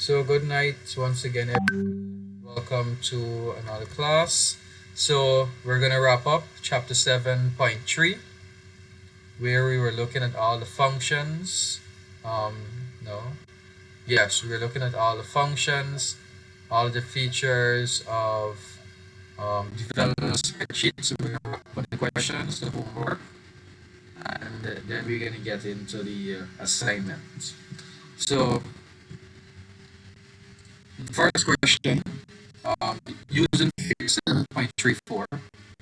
So good night once again, everyone. Welcome to another class. So we're gonna wrap up chapter 7.3, where we were looking at all the functions. Um, no, yes, we were looking at all the functions, all the features of developing a spreadsheet. So we're gonna wrap up the questions, the homework, and then we're gonna get into the assignment. So the first question. Um, Using figure 7.34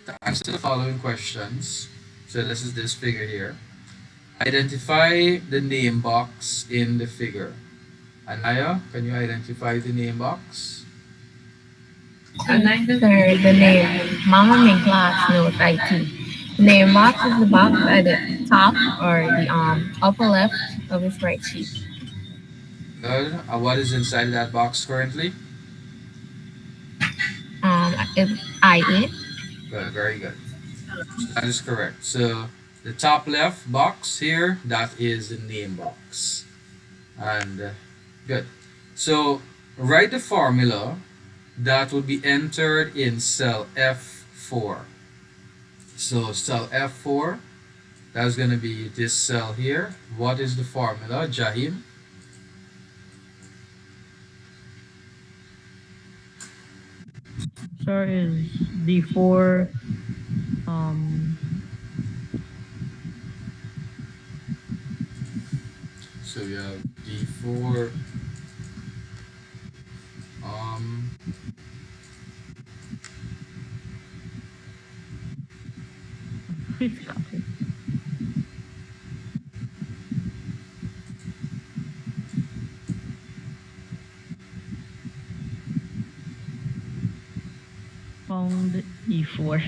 to answer the following questions. So this is this figure here. Identify the name box in the figure. Anaya, can you identify the name box? Sir, the name Mama Ming Class Note IT. Name box is the box at the top or the upper left of the spreadsheet. Good. What is inside that box currently? Is I it? Good, very good. So that is correct. So the top left box here, that is the name box. And good. So write the formula that will be entered in cell F4. So cell F4, that's going to be this cell here. What is the formula, Jahim? Sir, is D4 So we have D4. Um, found E4.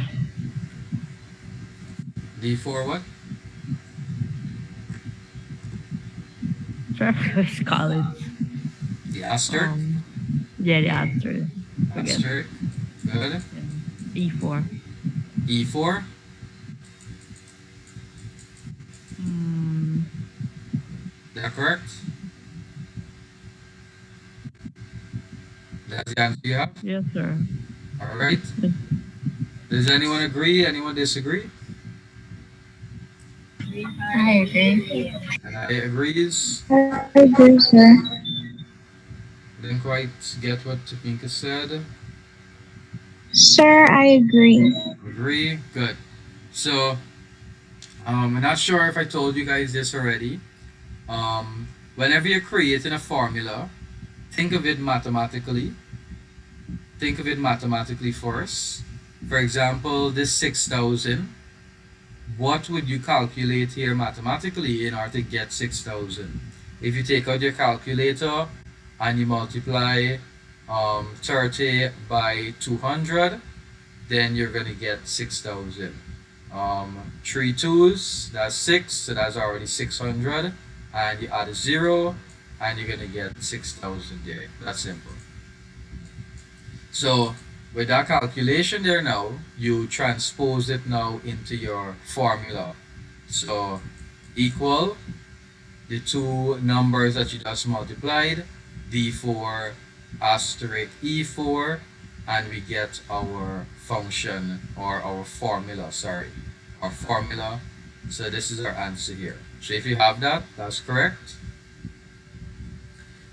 D4 what? Sir, first college. The asterisk? Yeah, the answer. Forget. Asterisk. Good. E4. E4. Mm, Is that correct? That's the answer you have? yes, sir. All right. Does anyone agree? Anyone disagree? I agree. And I agrees. I agree, sir. Didn't quite get what Topinka said. Sir, I agree. Agree. Good. So, I'm not sure if I told you guys this already. Whenever you're creating a formula, think of it mathematically. Think of it mathematically first. For example, this 6,000. What would you calculate here mathematically in order to get 6,000? If you take out your calculator and you multiply 30 by 200, then you're going to get 6,000. 3 2s, that's 6, so that's already 600. And you add a 0, and you're going to get 6,000 there. That's simple. So with that calculation there now, you transpose it now into your formula. So equal the two numbers that you just multiplied, D4 asterisk E4, and we get our function or our formula, sorry, our formula. So this is our answer here. So if you have that, that's correct.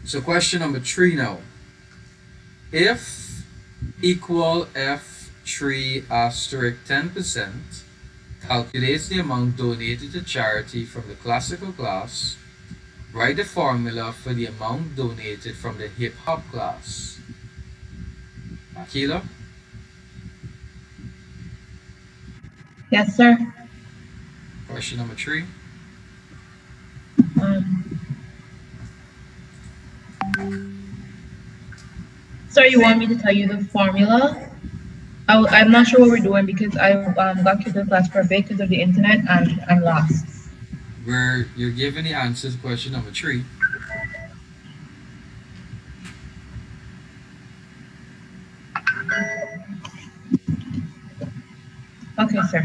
So question number 3 now. If equal F3 asterisk 10% calculates the amount donated to charity from the classical class, write the formula for the amount donated from the hip hop class. Akila? Yes, sir. Question number 3. Um, sir, you want me to tell you the formula? I'm not sure what we're doing because I got kicked in class for a bit because of the internet and I'm lost. Where you're given the answer to question number 3. Okay, sir.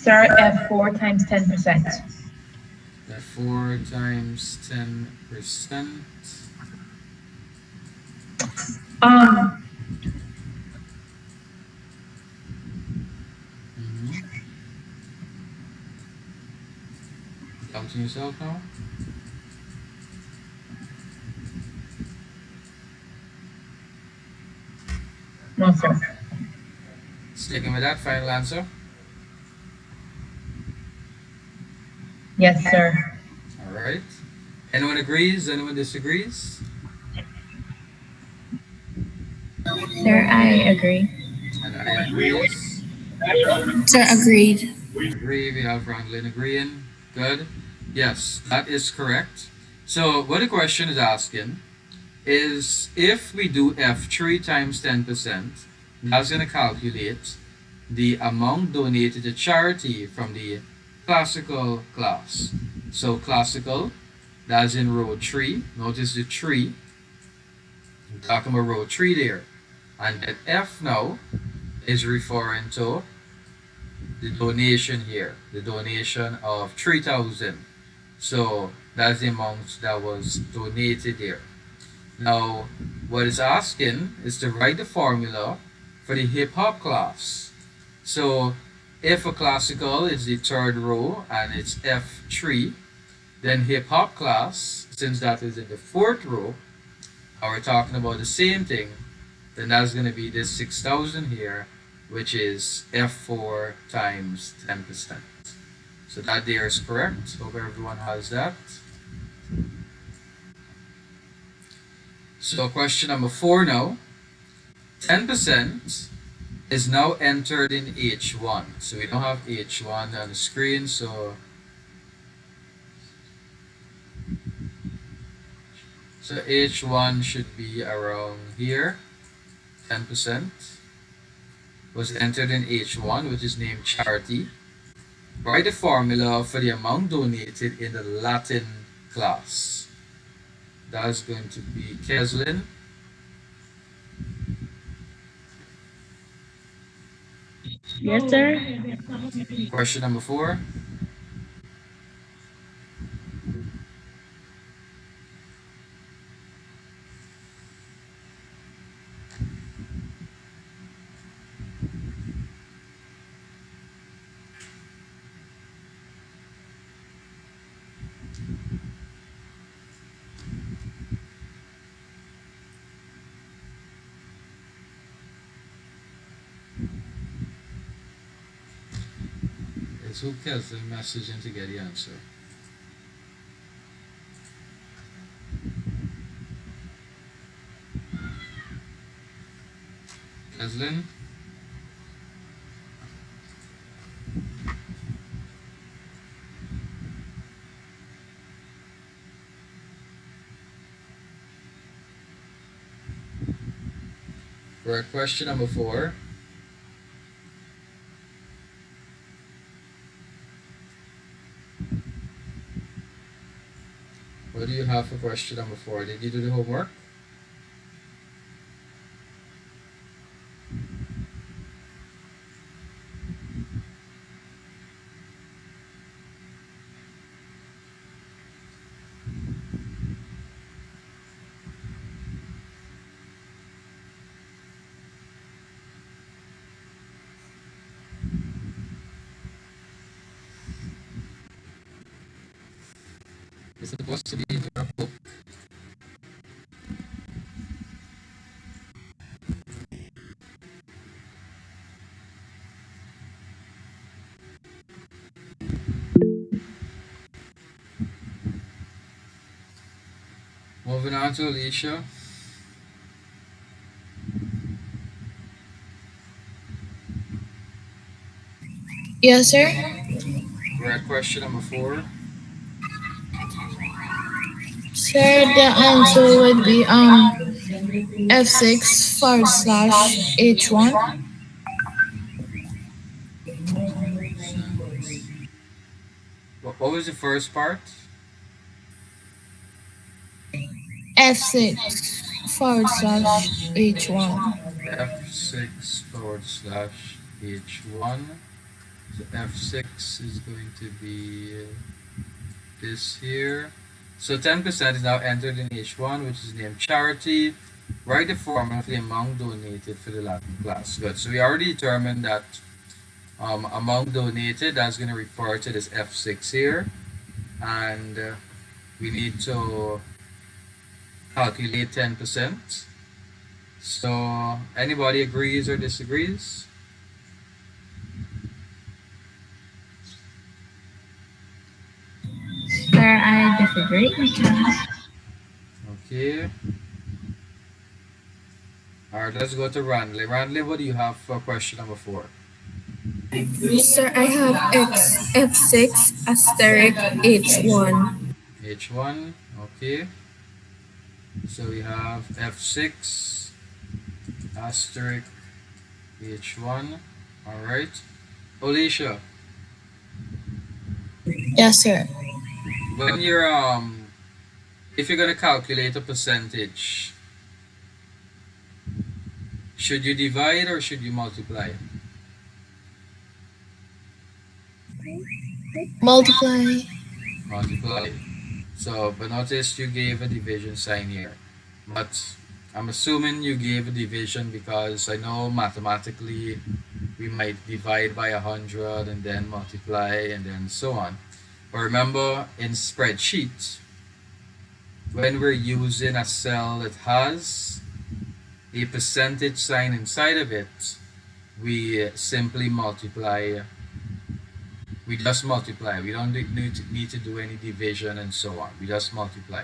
Sir, F4 times 10%. That 4 times 10%. Um, Mm-hmm. Doubting yourself now? no, sir. Sticking with that final answer? Yes, sir. Alright. Anyone agrees? Anyone disagrees? Sir, I agree. And I agrees. Sir, agreed. Agree. We have Ranglin agreeing. Good. Yes, that is correct. So what the question is asking is if we do F3 times 10%, that's going to calculate the amount donated to charity from the classical class. So classical, that's in row 3. Notice the 3. I'm talking about row 3 there. And then F now is referring to the donation here, the donation of 3,000. So that's the amount that was donated here. Now, what it's asking is to write the formula for the hip hop class. So if a classical is the third row and it's F3, then hip hop class, since that is in the fourth row, and we're talking about the same thing, then that's going to be this 6,000 here, which is F4 times 10%. So that there is correct. Hope everyone has that. So question number 4 now. 10% is now entered in H1. So we don't have H1 on the screen, so H1 should be around here. 10% was entered in H1, which is named charity. Write the formula for the amount donated in the Latin class. That's going to be Keslin. Yes, sir. Question number 4. It's who Keslin messaging to get the answer. Keslin. We're at question number 4. What do you have for question number 4? Did you do the homework? It's supposed to be in your book. Moving on to Alicia. Yes, sir. We're at question number 4. Sir, the answer would be F6 forward slash H1. What was the first part? F6 forward slash H1. F6 forward slash H1. So F6 is going to be this here. So 10% is now entered in H1, which is named charity. Write the formula for the amount donated for the Latin class. Good. So we already determined that amount donated, that's going to refer to this F6 here. And we need to calculate 10%. So anybody agrees or disagrees? Sir, I disagree. Okay. Alright, let's go to Randley. Randley, what do you have for question number 4? Sir, I have F6 asterisk H1. H1. Okay. So we have F6 asterisk H1. Alright. Alicia, Yes, sir. when you're if you're gonna calculate a percentage, should you divide or should you multiply? Multiply. Multiply. So, but notice you gave a division sign here. But I'm assuming you gave a division because I know mathematically we might divide by 100 and then multiply and then so on. But remember in spreadsheet, when we're using a cell that has a percentage sign inside of it, we simply multiply. We just multiply. We don't need to do any division and so on. We just multiply.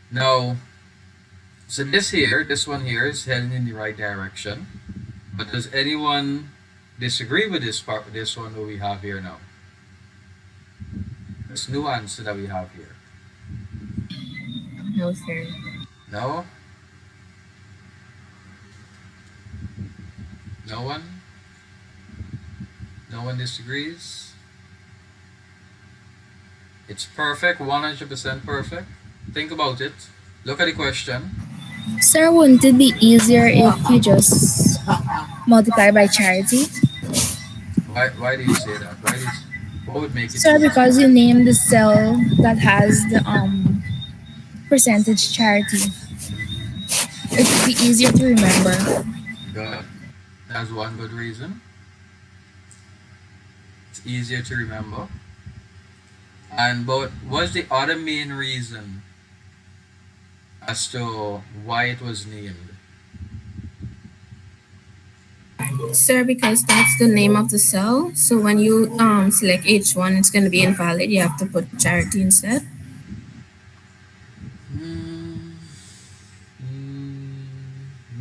Now, so this one here is heading in the right direction. But does anyone disagree with this one that we have here now? This nuance that we have here. No, sir. No? No one? No one disagrees? It's perfect, 100% perfect. Think about it. Look at the question. Sir, wouldn't it be easier if you just multiply by charity? Why do you say that? What would make it Sir, easier? because you name the cell that has the percentage charity. Mhm. It would be easier to remember. Good. That's one good reason. It's easier to remember. And but what's the other main reason as to why it was named? Sir, because that's the name of the cell. So when you select H1, it's going to be invalid. You have to put charity instead. Hmm,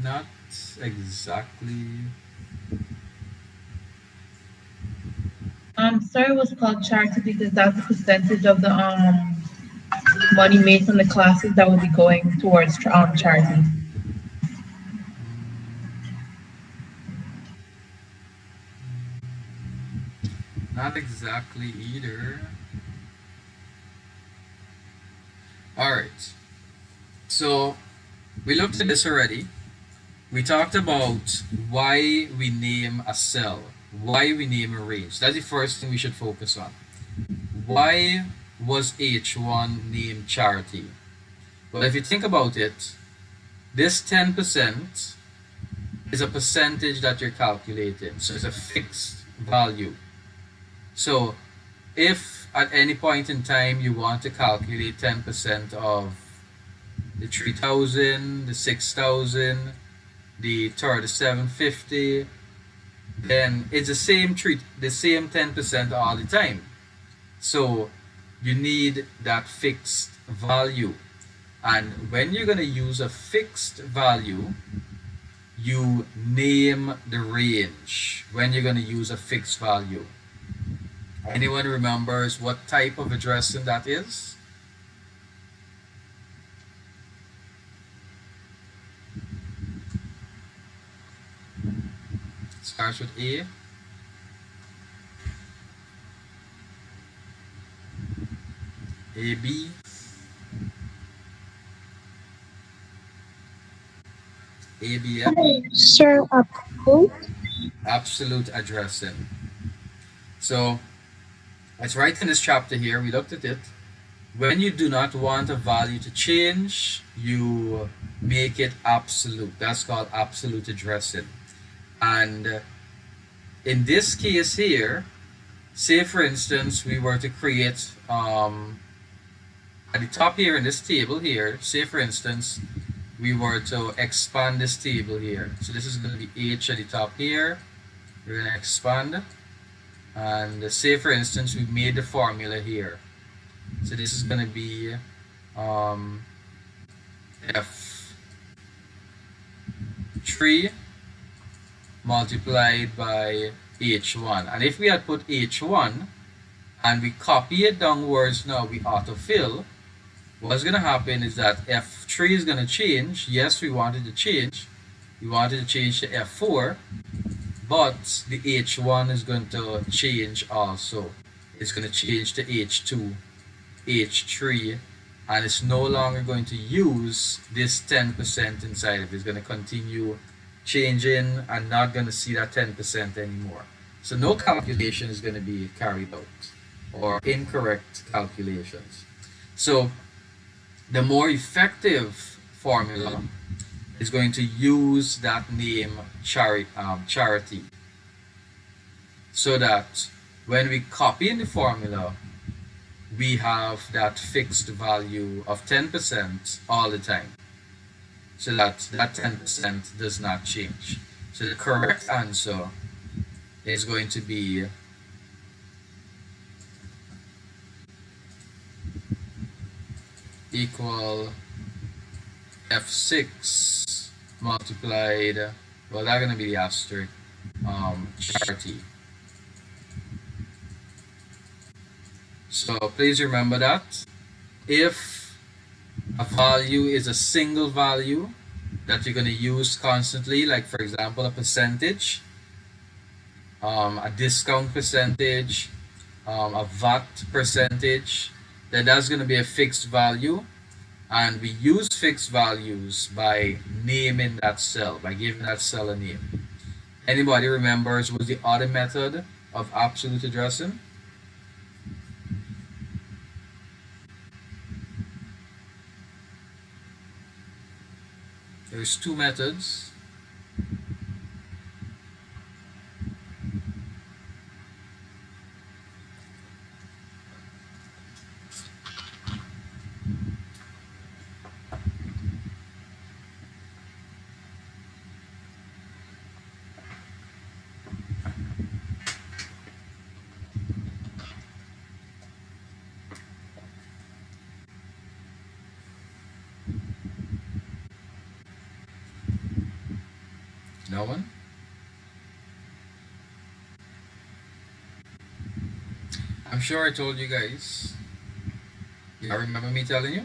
not exactly. Sorry, it was called charity because that's the percentage of the money made from the classes that will be going towards charity. Not exactly either. All right. So we looked at this already. We talked about why we name a cell, why we name a range. That's the first thing we should focus on. Why was H1 named charity? Well, if you think about it, this 10% is a percentage that you're calculating. So it's a fixed value. So if at any point in time you want to calculate 10% of the 3,000, the 6,000, the 3750, then it's the same 10% all the time. So you need that fixed value. And when you're going to use a fixed value, you name the range when you're going to use a fixed value. Anyone remembers what type of addressing that is? Starts with A. AB. ABM. Sir, approved? Absolute addressing. So it's right in this chapter here. We looked at it. When you do not want a value to change, you make it absolute. That's called absolute addressing. And in this case here, say for instance, we were to create at the top here in this table here, say for instance, we were to expand this table here. So this is going to be H at the top here. We're going to expand. And say for instance, we made the formula here. So this is going to be F3 multiplied by H1. And if we had put H1 and we copy it downwards now, we autofill, what's going to happen is that F3 is going to change. Yes, we wanted to change. We wanted to change to F4, but the H1 is going to change also. It's going to change to H2, H3, and it's no longer going to use this 10% inside of it. It's going to continue changing and not going to see that 10% anymore. So no calculation is going to be carried out, or incorrect calculations. So the more effective formula is going to use that name charity, so that when we copy in the formula, we have that fixed value of 10% all the time, so that 10% does not change. So the correct answer is going to be equal F6 multiplied, well, that's going to be the asterisk, charity. So please remember that if a value is a single value that you're going to use constantly, like for example a percentage, a discount percentage, a VAT percentage, then that's going to be a fixed value. And we use fixed values by naming that cell, by giving that cell a name. Anybody remembers what the other method of absolute addressing? There's two methods. No one? I'm sure I told you guys. Y'all remember me telling you?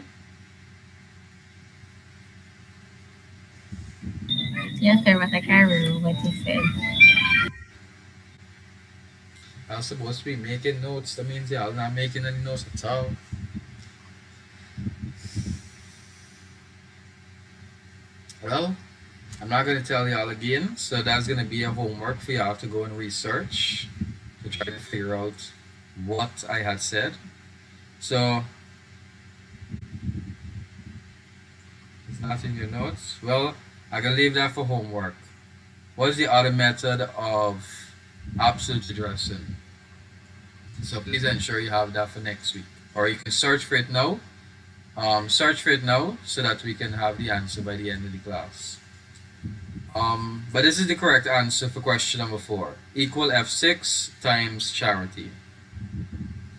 Yes, sir, but I can't remember what you said. I was supposed to be making notes. That means y'all not making any notes at all. Well, I'm not going to tell y'all again, so that's going to be a homework for y'all to go and research to try to figure out what I had said. So, it's not in your notes. Well, I can leave that for homework. What's the other method of absolute addressing? So please ensure you have that for next week. Or you can search for it now. Search for it now so that we can have the answer by the end of the class. But this is the correct answer for question number 4. Equal F6 times charity.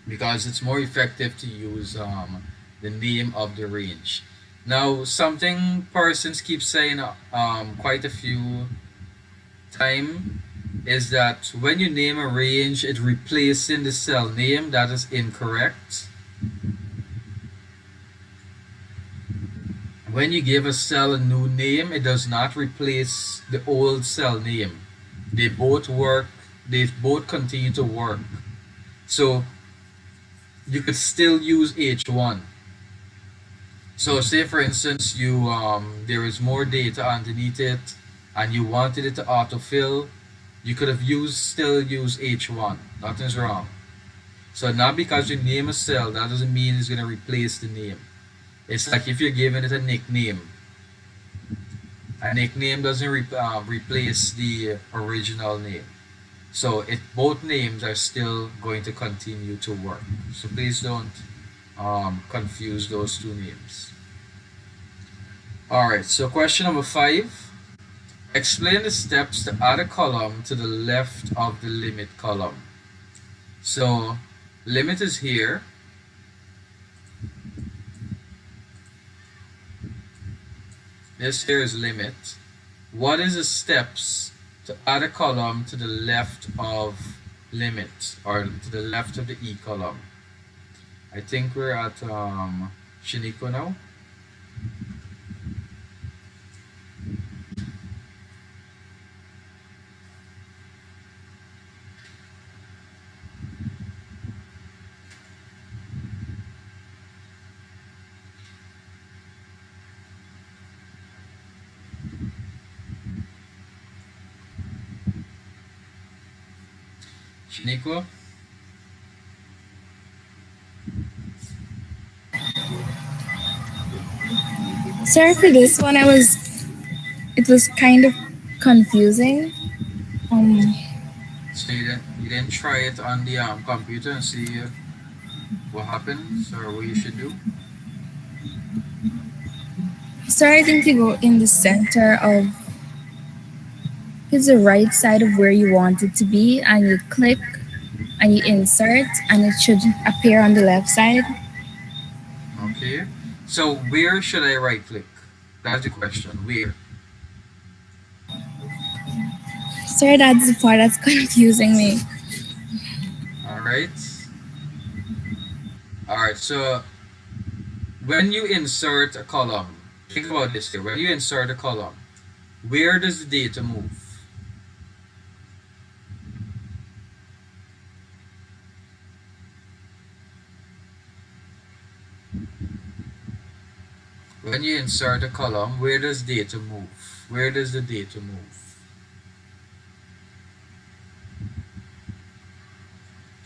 Because it's more effective to use the name of the range. Now, something persons keep saying quite a few time is that when you name a range, it replacing the cell name. That is incorrect. When you give a cell a new name, it does not replace the old cell name. They both work, they both continue to work. So you could still use H1. So say for instance there is more data underneath it and you wanted it to autofill, You could have used still use H1. Nothing's wrong. So not because you name a cell, that doesn't mean it's gonna replace the name. It's like if you're giving it a nickname. A nickname doesn't replace the original name. So both names are still going to continue to work. So please don't confuse those two names. All right. So question number 5. Explain the steps to add a column to the left of the limit column. So limit is here. This here is limit. What is the steps to add a column to the left of limit or to the left of the E column? I think we're at Shiniko now. Shiniko? Sorry for this one. It was kind of confusing. Um, So you didn't try it on the computer and see what happens or what you should do? Starting to go in the center of it's the right side of where you want it to be, and you click and you insert, and it should appear on the left side. Okay. So where should I right click? That's the question. Where? Sorry, that's the part that's confusing me. All right. All right. So when you insert a column, think about this here. When you insert a column, where does the data move? When you insert a column, where does data move? Where does the data move?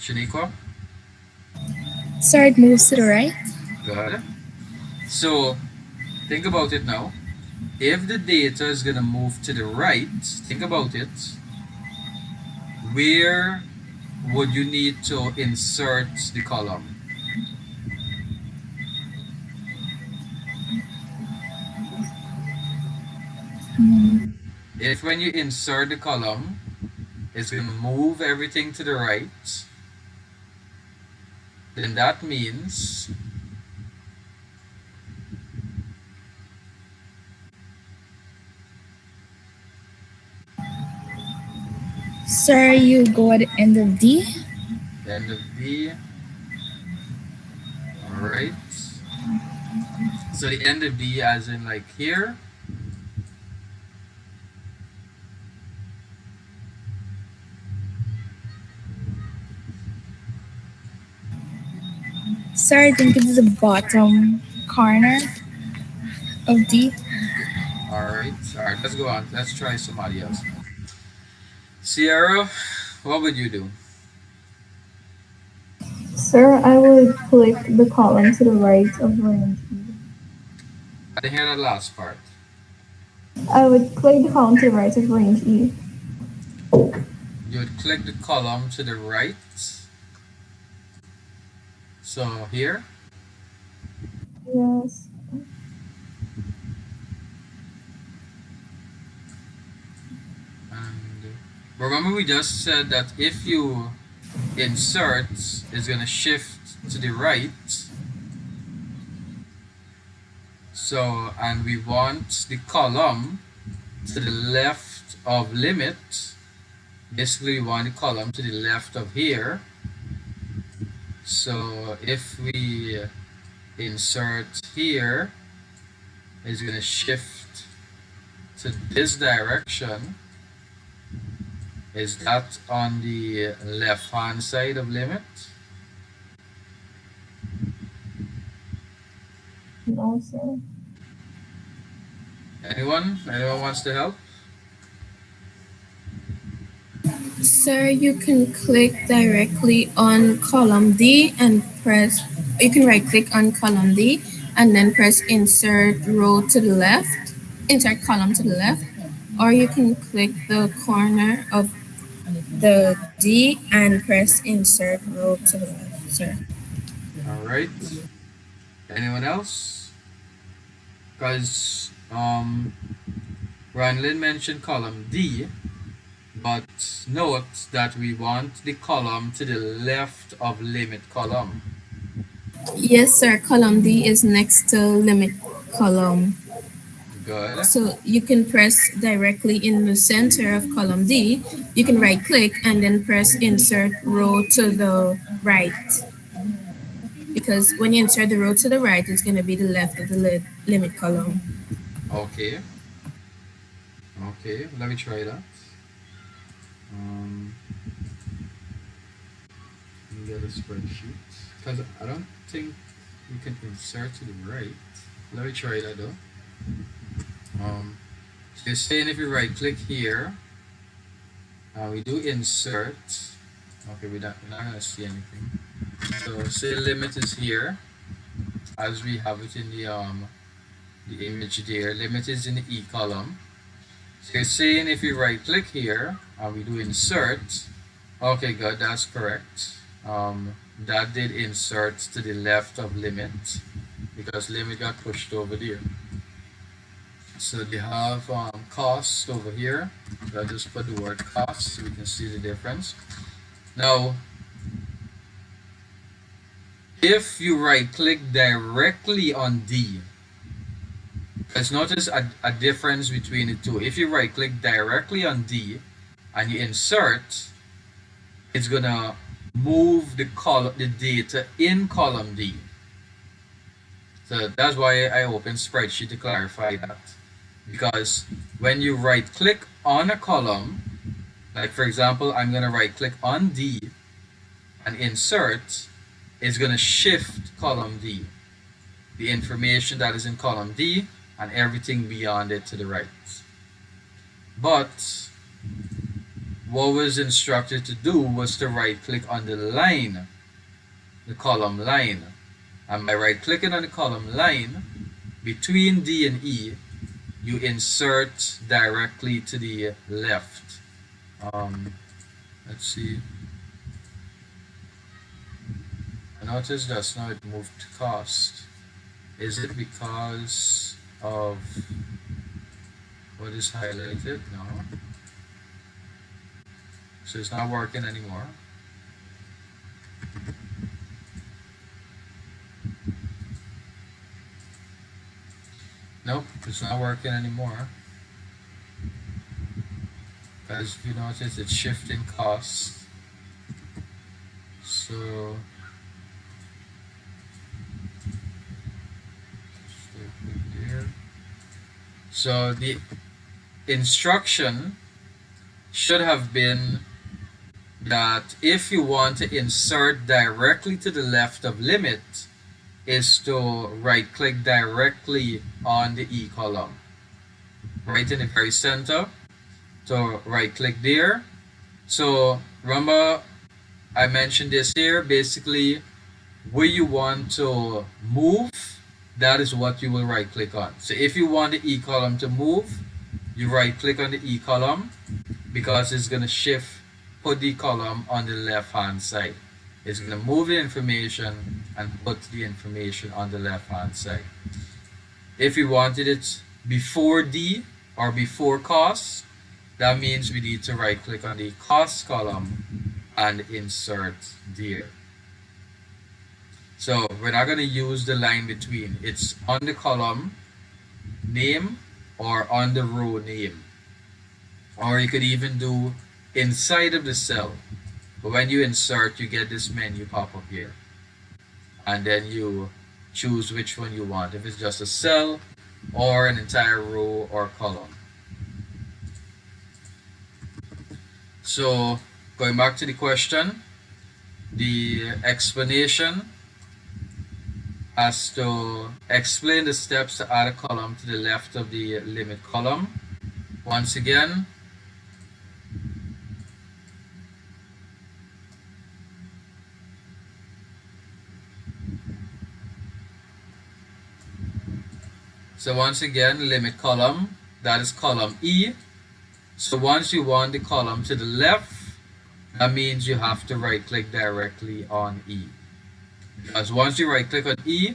Shaniqua? Sorry, it moves to the right. Good. So think about it now. If the data is going to move to the right, think about it. Where would you need to insert the column? If when you insert the column, it's going to move everything to the right, then that means Sir, you go at the end of D. end of D. All right. So the end of D as in like here. Sir, I think it's the bottom corner of D. All right. All right. Let's go on. Let's try somebody else now. Sierra, what would you do? Sir, I would click the column to the right of range E. I didn't hear that last part. I would click the column to the right of range E. You would click the column to the right. So here. Yes. And remember we just said that if you insert, it's going to shift to the right. So, and we want the column to the left of limit. Basically, we want the column to the left of here. So if we insert here, it's going to shift to this direction. Is that on the left hand side of limit? No, sir. Anyone? Anyone wants to help? Sir, you can click directly on column D and press, you can right click on column D and then press insert row to the left, insert column to the left, or you can click the corner of the D and press insert row to the left, sir. All right. Anyone else? Because Ranlin mentioned column D, but note that we want the column to the left of limit column. Yes, sir, column D is next to limit column. Good. So you can press directly in the center of column D. You can right click and then press insert row to the right. Because when you insert the row to the right, it's going to be the left of the limit column. Okay. Okay. Let me try that. Um, let me get a spreadsheet. Because I don't think we can insert to the right. Let me try that though. So you're saying if you right click here, we do insert. Okay, we're not gonna see anything. So say limit is here, as we have it in the image there. Limit is in the E column. So you're saying if you right click here, we do insert. Okay, good, that's correct. That did insert to the left of limit because limit got pushed over there. So they have cost over here. So I'll just put the word cost so we can see the difference. Now, if you right click directly on D, let's notice a difference between the two. If you right click directly on D and you insert, it's gonna move the data in column D. So that's why I opened spreadsheet to clarify that. Because when you right click on a column, like for example, I'm gonna right click on D and insert, it's gonna shift column D, the information that is in column D and everything beyond it to the right. But what was instructed to do was to right click on the line, the column line. And by right clicking on the column line, between D and E, you insert directly to the left. Let's see. I noticed that's now it moved to cost. Is it because of what is highlighted? No. So it's not working anymore. Nope, it's not working anymore. As you notice, it's shifting costs. So So the instruction should have been that if you want to insert directly to the left of limit is to right click directly on the E column. Right in the very center. So right click there. So remember I mentioned this here, basically where you want to move, that is what you will right click on. So if you want the E column to move, you right click on the E column because it's going to shift, put the column on the left hand side. It's going to move the information and put the information on the left hand side. If we wanted it before D or before cost, that means we need to right click on the cost column and insert there. So we're not going to use the line between. It's on the column name or on the row name. Or you could even do inside of the cell. But when you insert, you get this menu pop up here. And then you choose which one you want. If it's just a cell or an entire row or column. So going back to the question, the explanation has to explain the steps to add a column to the left of the limit column. Once again, So once again, limit column, that is column E. So once you want the column to the left, that means you have to right click directly on E. Because once you right click on E,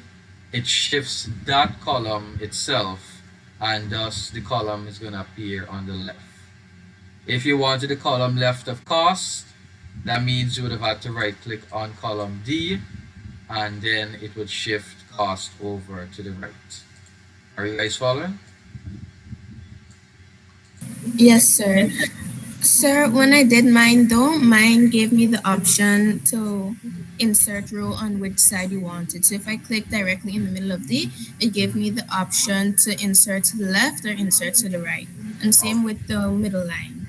it shifts that column itself, and thus the column is going to appear on the left. If you wanted the column left of cost, that means you would have had to right click on column D, and then it would shift cost over to the right. Are you guys following? Yes, sir. Sir, when I did mine though, mine gave me the option to insert row on which side you wanted. So if I click directly in the middle of D, it gave me the option to insert to the left or insert to the right. And Oh, same with the middle line.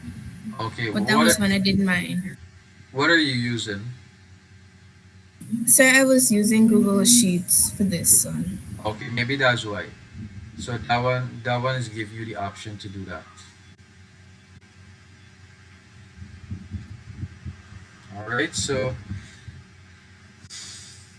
okay, But that was when I did mine. what are you using? Sir, I was using Google Sheets for this one. Okay, maybe that's why. So that one is give you the option to do that. All right. So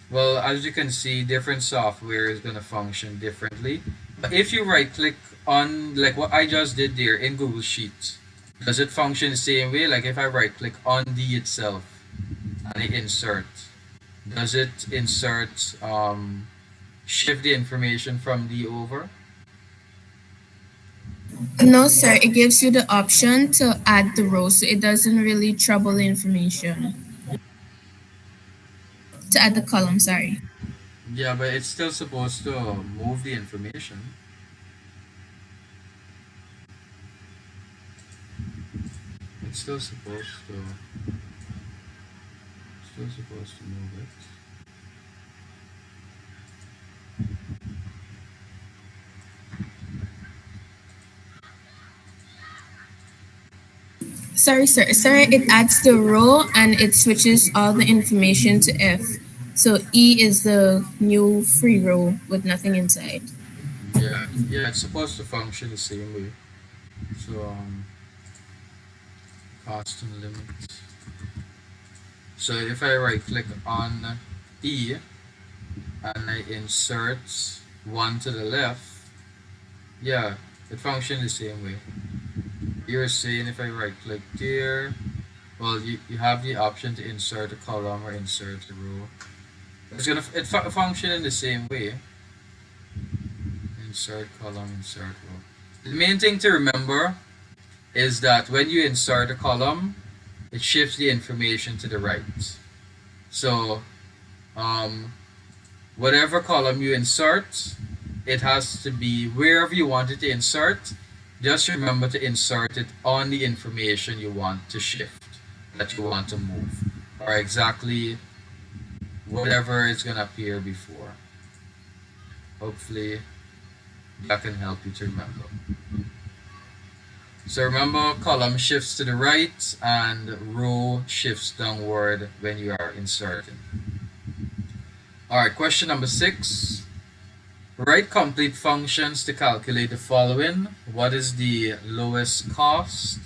well, as you can see, different software is gonna function differently. But if you right click on like what I just did there in Google Sheets, does it function the same way? Like if I right click on D itself and I insert, does it insert shift the information from D over? No, sir, it gives you the option to add the row, so it doesn't really trouble the information. To add the column, sorry. Yeah, but it's still supposed to move the information. It's still supposed to move it. Sorry, sir. Sir, it adds the row and it switches all the information to F. So E is the new free row with nothing inside. Yeah, it's supposed to function the same way. So cost and limit. So if I right click on E and I insert one to the left, yeah, it functions the same way. You're saying if I right click there, well, you have the option to insert a column or insert a row. Function in the same way. Insert column, insert row. The main thing to remember is that when you insert a column, it shifts the information to the right. So um, whatever column you insert, it has to be wherever you want it to insert. Just remember to insert it on the information you want to shift, that you want to move, or exactly whatever is going to appear before. Hopefully, that can help you to remember. So remember, column shifts to the right and row shifts downward when you are inserting. Alright, question number 6. Write complete functions to calculate the following. What is the lowest cost?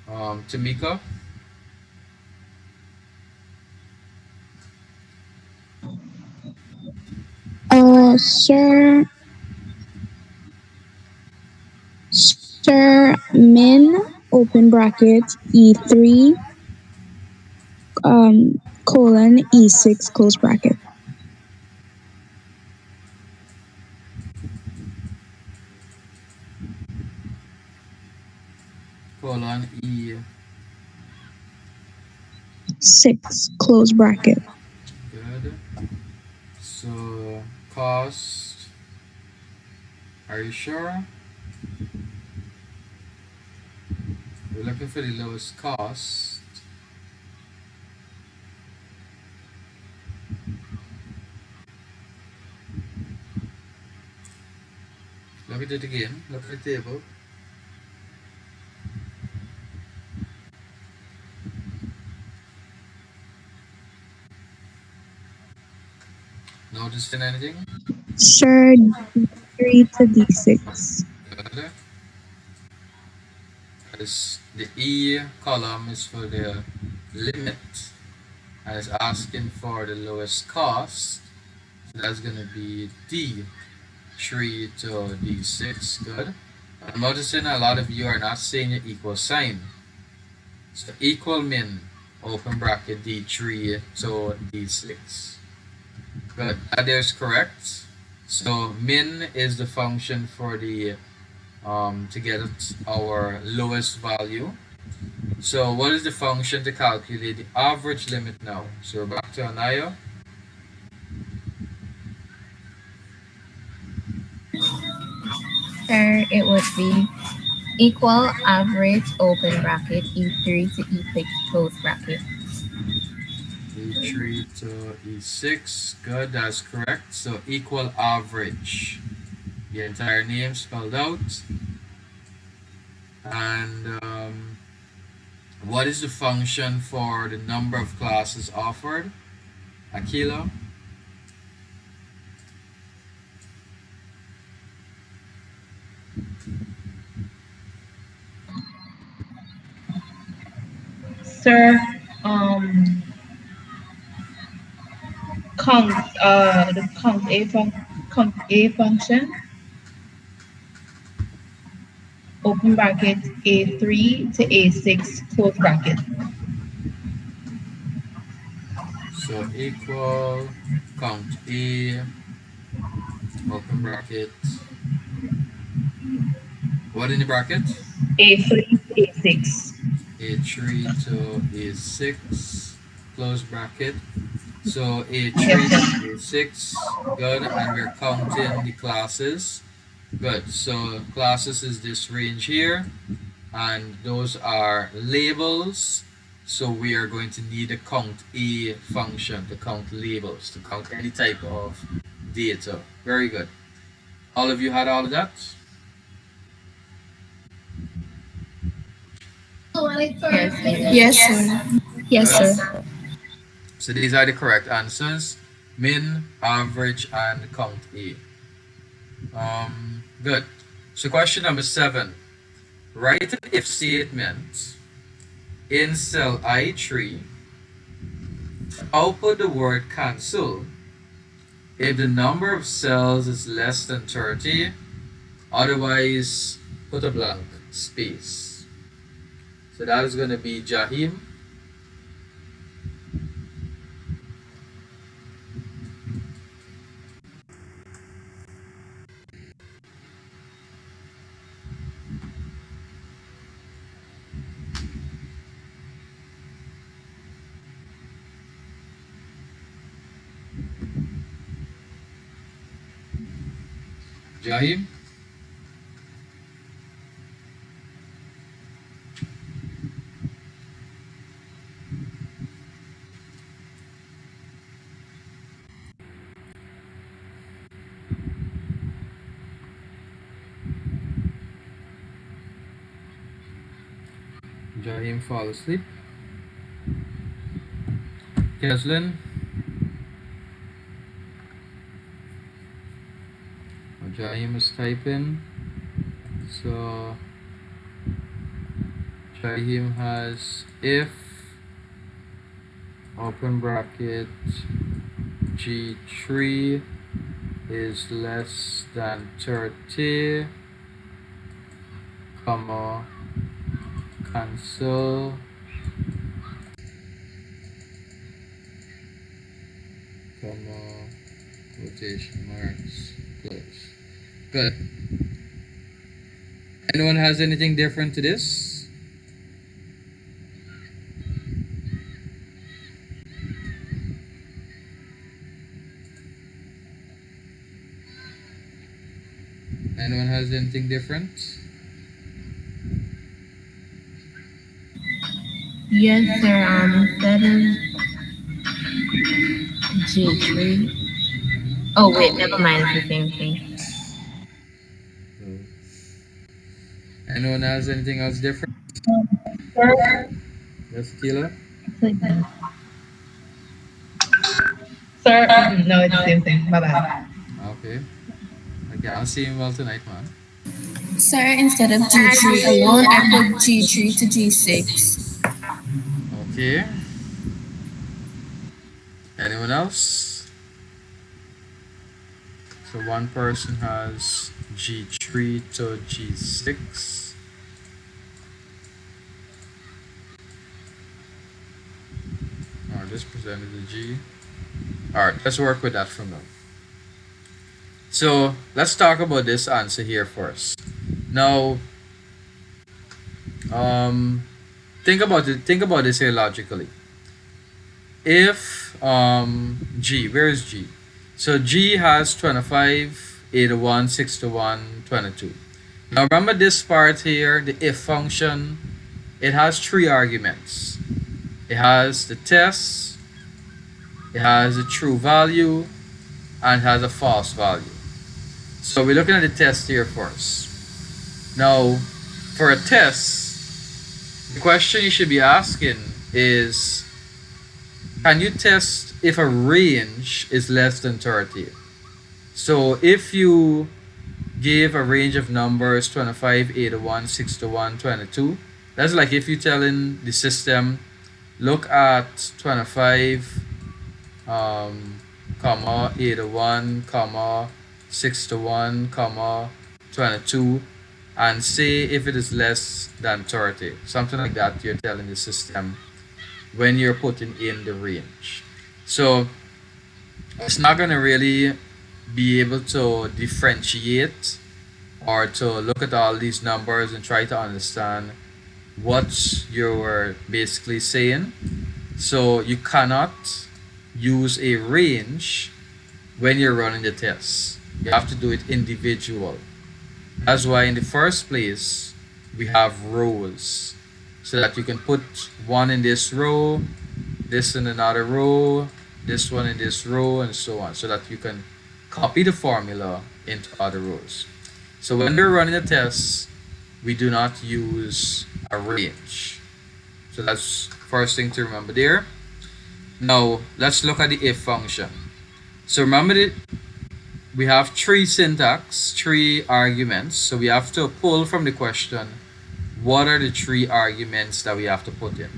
Tamika? Sir, Sir min open bracket E3 colon E6 close bracket. Colon E. 6 close bracket. Good. So, cost. Are you sure? We're looking for the lowest cost. Look at it again. Look at the table. Noticing anything? Sir D3 to D6. Good. As the E column is for the limit, and it's asking for the lowest cost. So that's gonna be D. D3 to D6. Good. I'm noticing a lot of you are not saying your equal sign. So equal min, open bracket D3 to D6. Good. That is correct. So min is the function for the to get our lowest value. So what is the function to calculate the average limit now? So we're back to Anaya. Sir, it would be equal average open bracket E3 to E6 close bracket. E3 to E6. Good, that's correct. So equal average. The entire name spelled out. And what is the function for the number of classes offered? Aquila? Sir, count the count A function, open bracket A3 to A6 close bracket. So equal count A, open bracket. What in the bracket? A3 to A6. A3 to A6, close bracket. So A3 Yes, to sir. A6, good, and we're counting the classes. Good, so classes is this range here, and those are labels. So we are going to need a count A function to count labels, to count any type of data. Very good. All of you had all of that? Yes, sir. Yes, Good. sir. So these are the correct answers: min, average, and count A. Good. So question number 7. Write an if statement in cell I3 to output the word cancel if the number of cells is less than 30, otherwise put a blank space. So that is going to be Jahim. Jahim? Jahim fall asleep. Keslin? Jahim is typing. So Jahim has if open bracket G3 is less than 30, comma, cancel, comma, quotation marks, close. Good. Anyone has anything different to this? Anyone has anything different? Yes, sir. That is G3. Oh, wait, never mind. It's the same thing. No. Anyone has anything else different? Sir, Yes, Kila? sir, no, it's the same thing. My bad. Okay. Okay, I'll see you well tonight, man. Sir, instead of G3 alone, I put G3 to G6. Okay. Anyone else? So one person has G3 to G6. Or this presented the G. Alright, let's work with that from now. So let's talk about this answer here first. Now, um, think about it. Think about this here logically. If G, where is G? So G has 25, 8 to 1, 6 to 1, 22. Now remember this part here, the if function, it has three arguments. It has the test, it has a true value, and it has a false value. So we're looking at the test here first. Now, for a test, the question you should be asking is, can you test if a range is less than 30? So if you give a range of numbers 25, 8 to 1, 6 to 1, 22, that's like if you're telling the system, look at 25, comma, 8 to 1, comma, 6 to 1, comma, 22, and say if it is less than 30. Something like that you're telling the system when you're putting in the range. So it's not going to really be able to differentiate or to look at all these numbers and try to understand what you're basically saying. So you cannot use a range when you're running the test. You have to do it individual. That's why in the first place we have rows, so that you can put one in this row, this in another row, this one in this row, and so on, so that you can copy the formula into other rows. So when we're running a test, we do not use a range. So that's first thing to remember there. Now let's look at the if function. So remember that we have three syntax, three arguments. So we have to pull from the question, what are the three arguments that we have to put in?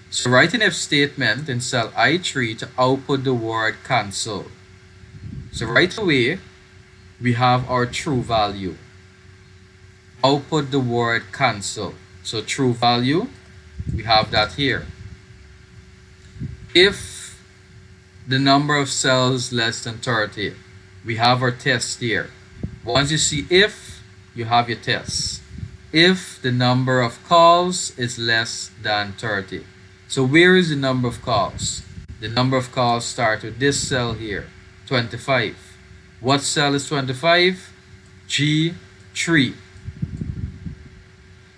So write an if statement in cell I3 to output the word cancel. So right away, we have our true value. Output the word cancel. So true value, we have that here. If the number of cells less than 30, we have our test here. Once you see if, you have your test. If the number of calls is less than 30. So where is the number of calls? The number of calls start with this cell here, 25. What cell is 25? G3.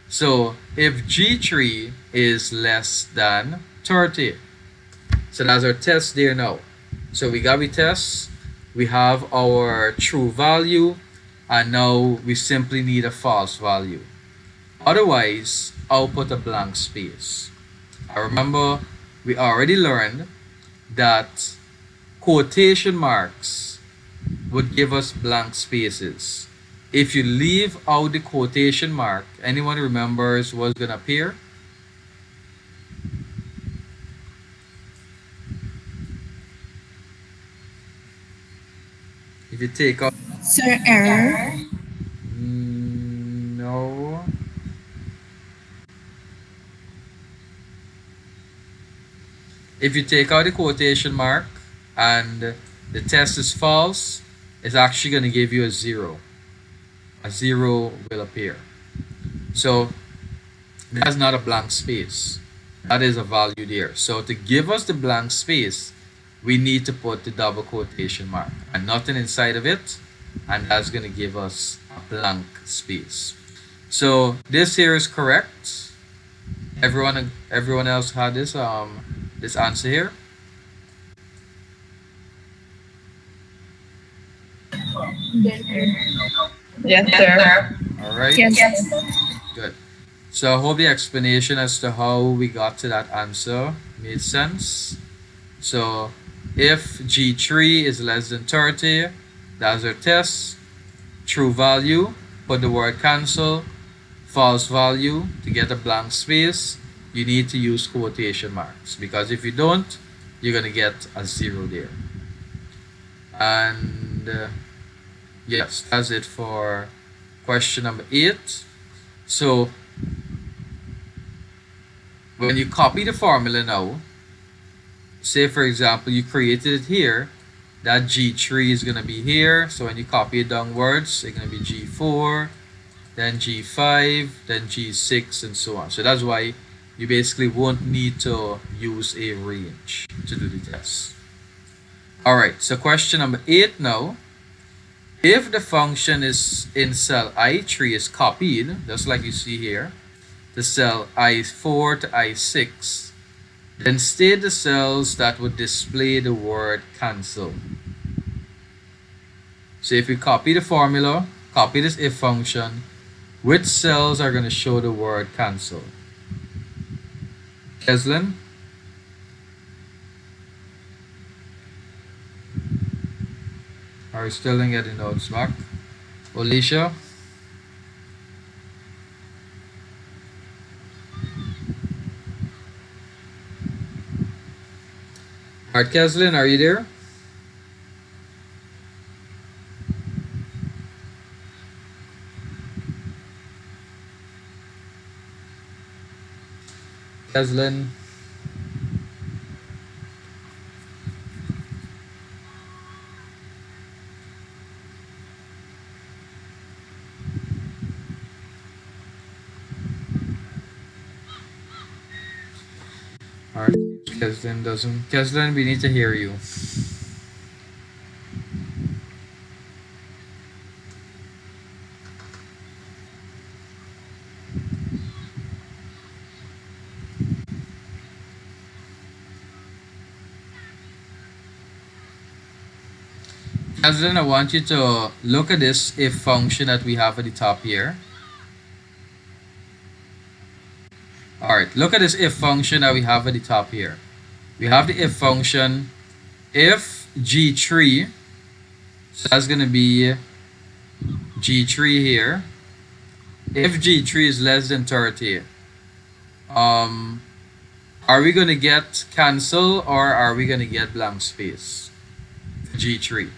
So if G3 is less than 30. So that's our test there now. So we got the test, we have our true value, and now we simply need a false value. Otherwise, I'll put a blank space. I remember we already learned that quotation marks would give us blank spaces. If you leave out the quotation mark, anyone remembers what's going to appear? If you take out, Sir, error. no. If you take out the quotation mark and the test is false, it's actually going to give you a zero. A zero will appear. So that's not a blank space. That is a value there. So to give us the blank space, we need to put the double quotation mark and nothing inside of it, and that's going to give us a blank space. So this here is correct. Everyone else had this answer here. Yes, sir. All right. Yes. Good. So I hope the explanation as to how we got to that answer made sense. So if G3 is less than 30, that's our test. True value, put the word cancel. False value, to get a blank space, you need to use quotation marks, because if you don't, you're going to get a zero there. And Yes, that's it for question number 8. So when you copy the formula now, say for example you created it here, that G3 is going to be here. So when you copy it downwards, it's going to be G4, then G5, then G6, and so on. So that's why you basically won't need to use a range to do the test. Alright, so question number 8 now. If the function is in cell I3 is copied, just like you see here, the cell I4 to I6, then state the cells that would display the word cancel. So if we copy the formula, copy this if function, which cells are going to show the word cancel? Keslin? Are you still in getting notes back? Alicia? Alright, Keslin, are you there? Keslin? Alright, Keslin doesn't. Keslin, we need to hear you. Keslin, I want you to look at this if function that we have at the top here. Alright, look at this if function that we have at the top here. We have the if function if G3, so that's going to be G3 here. If G3 is less than 30, are we going to get cancel or are we going to get blank space for G3?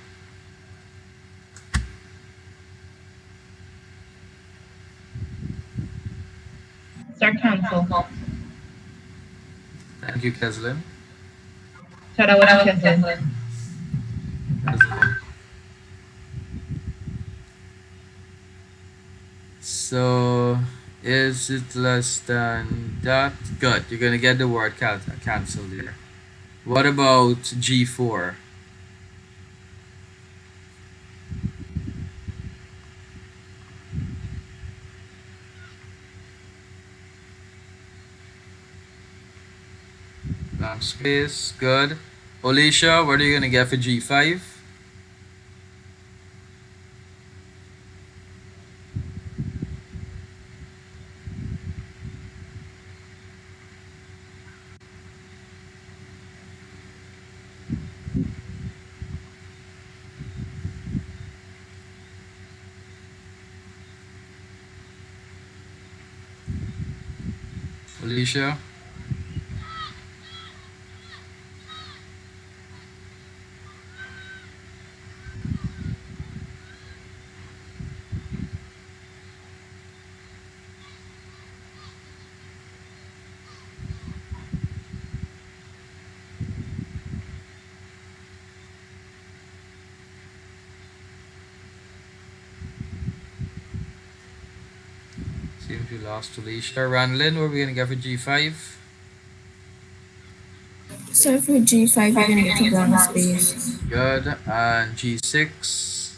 Start cancel. Thank you, Keslin. Shout out to Keslin. So, is it less than that? Good. You're going to get the word cancel there. What about G4? Blank space. Good. Alicia, what are you going to get for G5? Alicia? Seems we lost Alicia. Ranlin, what are we going to get for G5? So for G5, you're gonna get a blank space. Good. And G6?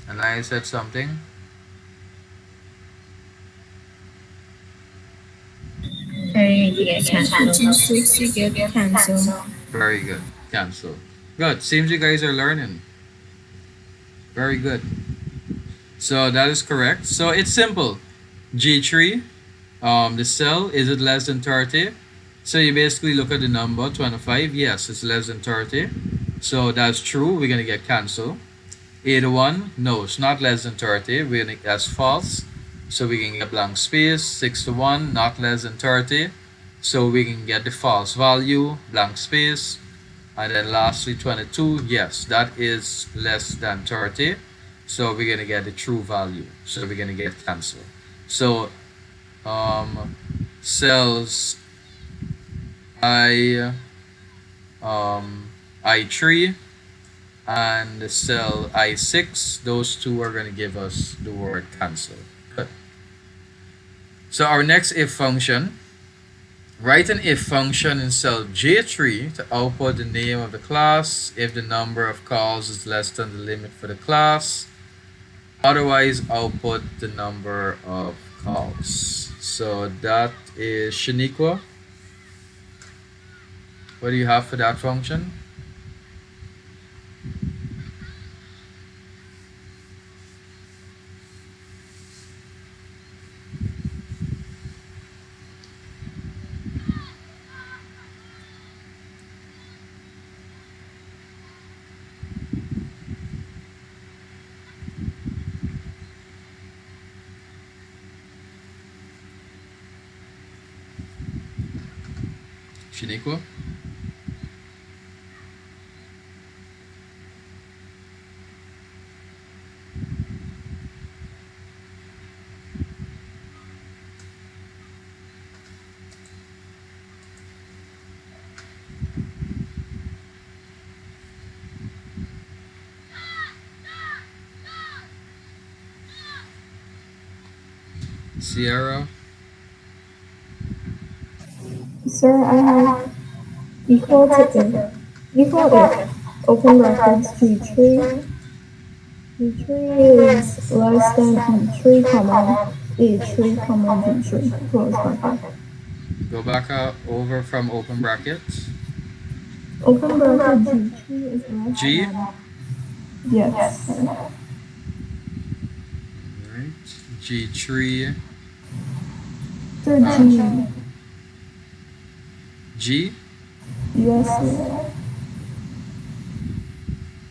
And I said something. For G6, you get cancel. Very good. Cancel. Good. Seems you guys are learning. Very good. So that is correct. So it's simple. G3, the cell, is it less than 30? So you basically look at the number 25. Yes, it's less than 30. So that's true. We're going to get cancel. 81, no, it's not less than 30. That's false. So we can get blank space. 6 to 1, not less than 30. So we can get the false value, blank space, and then lastly 22. Yes, that is less than 30. So we're gonna get the true value. So we're gonna get cancel. So um, cells I I3 and the cell I6, those two are gonna give us the word cancel. Good. So our next if function, write an if function in cell J3 to output the name of the class if the number of calls is less than the limit for the class. Otherwise, output the number of calls. So that is Shaniqua. What do you have for that function? Shaniqua? Sierra? Sir, I have equal to if, equal if, open brackets, G3 is less than E3, comma, A3, comma, G3, close bracket. Go back out over from open brackets. Open bracket, G3 is less G. than, yes, sir. Alright. G3. Sir, G, G. yes, sir.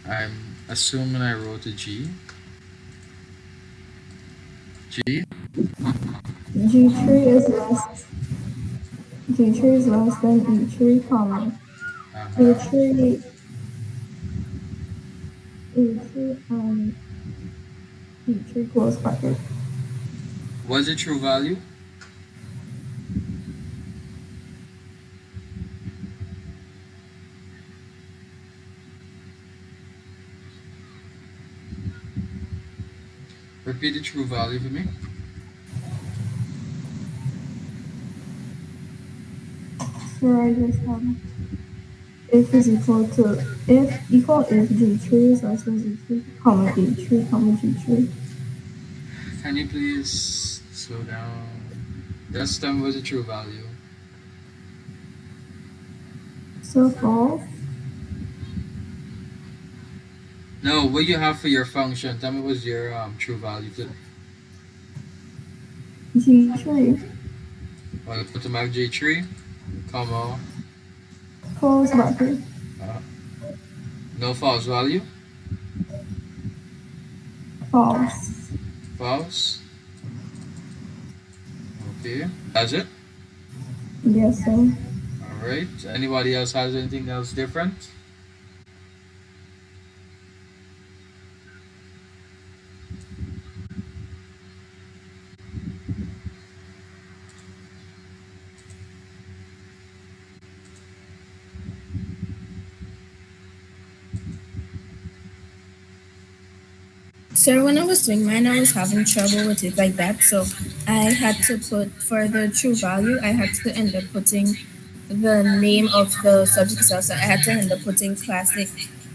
I'm assuming I wrote a G. G. G3 is less, G3 is less than E3, comma, Uh-huh. A3, A3, and E3, close bracket. What's the true value? Repeat the true value for me. Sir, I just have if is equal to if G3 is less than E3, comma, E3, comma, G3. Can you please slow down? That's time was the true value. So false. No, what you have for your function? Tell me what's your true value to G3, well, put the mark G3, comma, close bracket, uh, no false value, false. false. Okay, that's it. Yes, sir. All right. Anybody else has anything else different? So when I was doing mine, I was having trouble with it like that. So I had to put for the true value, I had to end up putting the name of the subject itself. So I had to end up putting classic,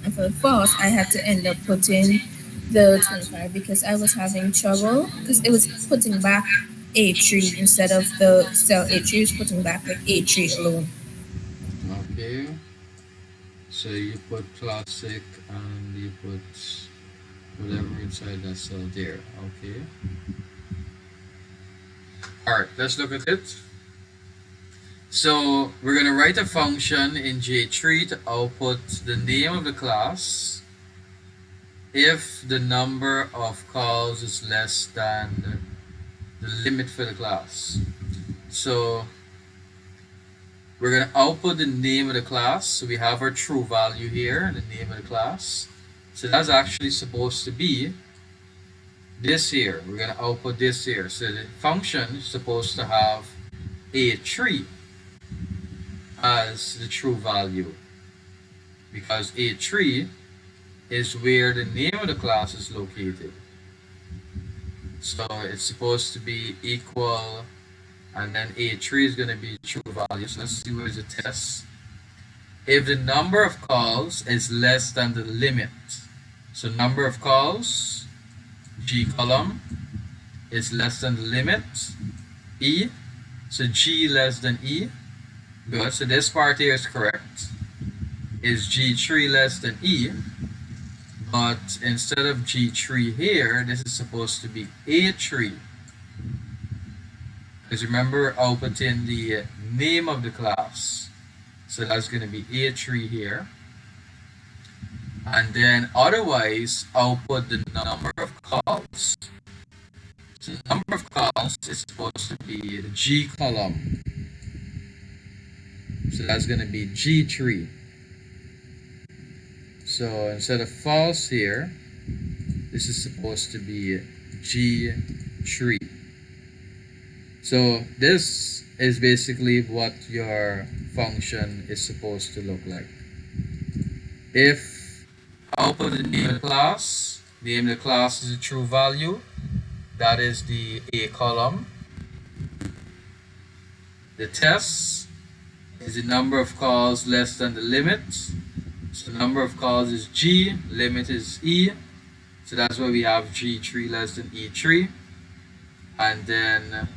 and for the false, I had to end up putting the 25 because I was having trouble because it was putting back A3 instead of the cell A3 was putting back like A3 alone. Okay. So you put classic and you put whatever inside that cell there. Okay. All right. Let's look at it. So we're gonna write a function in J3 to output the name of the class if the number of calls is less than the limit for the class. So We're going to output the name of the class. So we have our true value here, the name of the class. So that's actually supposed to be this here. We're going to output this here. So the function is supposed to have A3 as the true value, because A3 is where the name of the class is located. So it's supposed to be equal, and then A3 is going to be true value. So let's see where's the test. If the number of calls is less than the limit, so number of calls, G column, is less than the limit, E, so G less than E. Good, so this part here is correct. Is G3 less than E? But instead of G3 here, this is supposed to be A3. Because remember, outputting the name of the class. So that's going to be A3 here. And then otherwise, output the number of calls. So the number of calls is supposed to be the G column. So that's going to be G3. So instead of false here, this is supposed to be G3. So this is basically what your function is supposed to look like. If output the name of the class, name of the class is a true value, that is the A column. The test is the number of calls less than the limit. So number of calls is G, limit is E. So that's why we have G3 less than E3. And then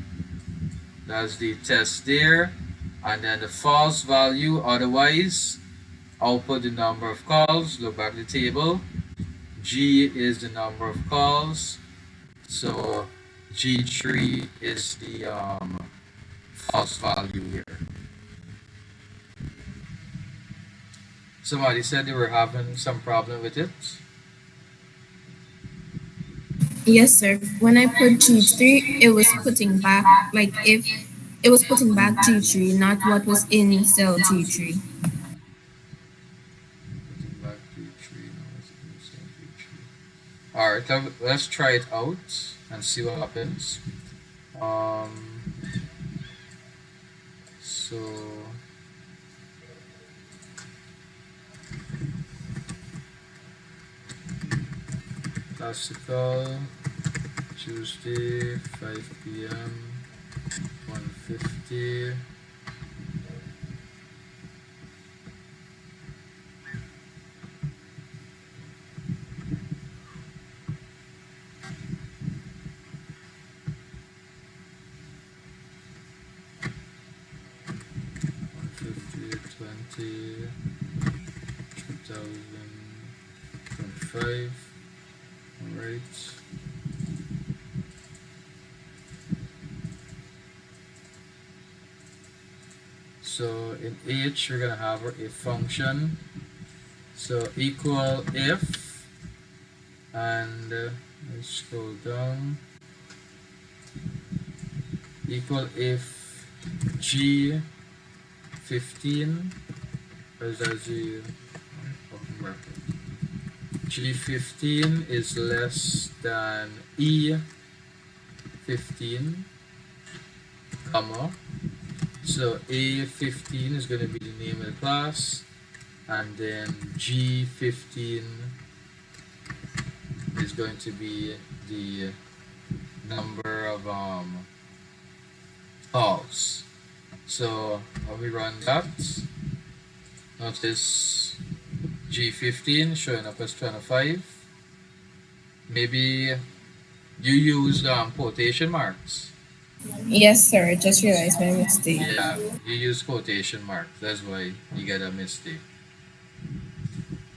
that's the test there. And then the false value, otherwise, output the number of calls. Look back at the table. G is the number of calls. So G3 is the false value here. Somebody said they were having some problem with it. Yes, sir. When I put G3, it was putting back, like if it was putting back G3, not what was in cell G3. Putting back G3, now it's in G3. Alright, let's try it out and see what happens. So classical Tuesday 5 p.m. 150. Twenty 2025. All right. So in H, we're gonna have a function. So equal if, and let's scroll down. Equal if G 15, as the G15 is less than E15, comma. So A15 is going to be the name of the class, and then G15 is going to be the number of calls. So when we run that, notice G15 showing up as 25. Maybe you used quotation marks. Yes, sir. I just realized my mistake. Yeah, you use quotation marks. That's why you get a mistake.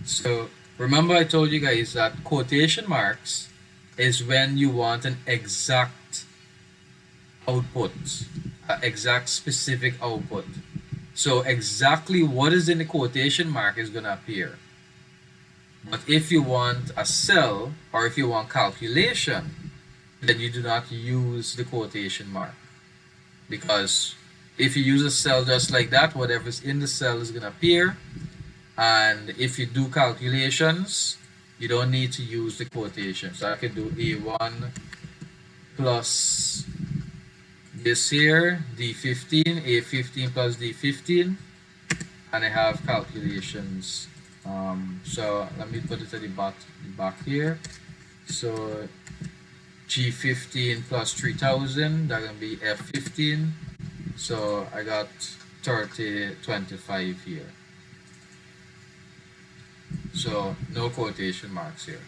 So remember I told you guys that quotation marks is when you want an exact output, an exact specific output. So exactly what is in the quotation mark is going to appear. But if you want a cell or if you want calculation, then you do not use the quotation mark, because If you use a cell just like that, whatever's in the cell is gonna appear. And if you do calculations, you don't need to use the quotation. So I can do A1 plus this here, D15, A15 plus D15, and I have calculations. So let me put it at the back here. So G15 plus 3000, that's gonna be F15. So I got 3025 here. So no quotation marks here.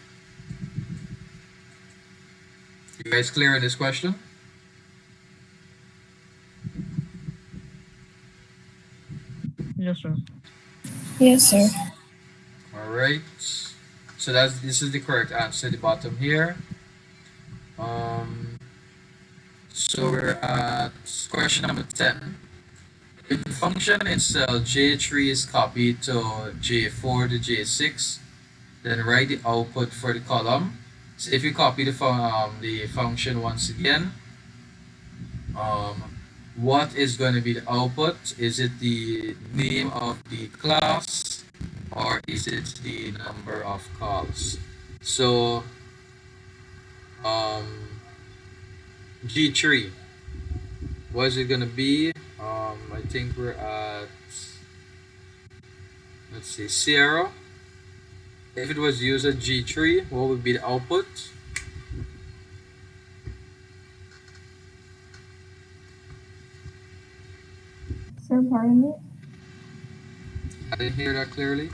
You guys clear on this question? Yes, sir. Yes, sir. All right. So this is the correct answer at the bottom here. Um, so we're at question number 10. If the function in cell J3 is copied to J4 to J6, then write the output for the column. So if you copy the function once again, um, what is going to be the output? Is it the name of the class or is it the number of calls? So um, G3, what is it going to be? I think we're at, let's see, 0. If it was used at G3, what would be the output? Sir, pardon me? I didn't hear that clearly.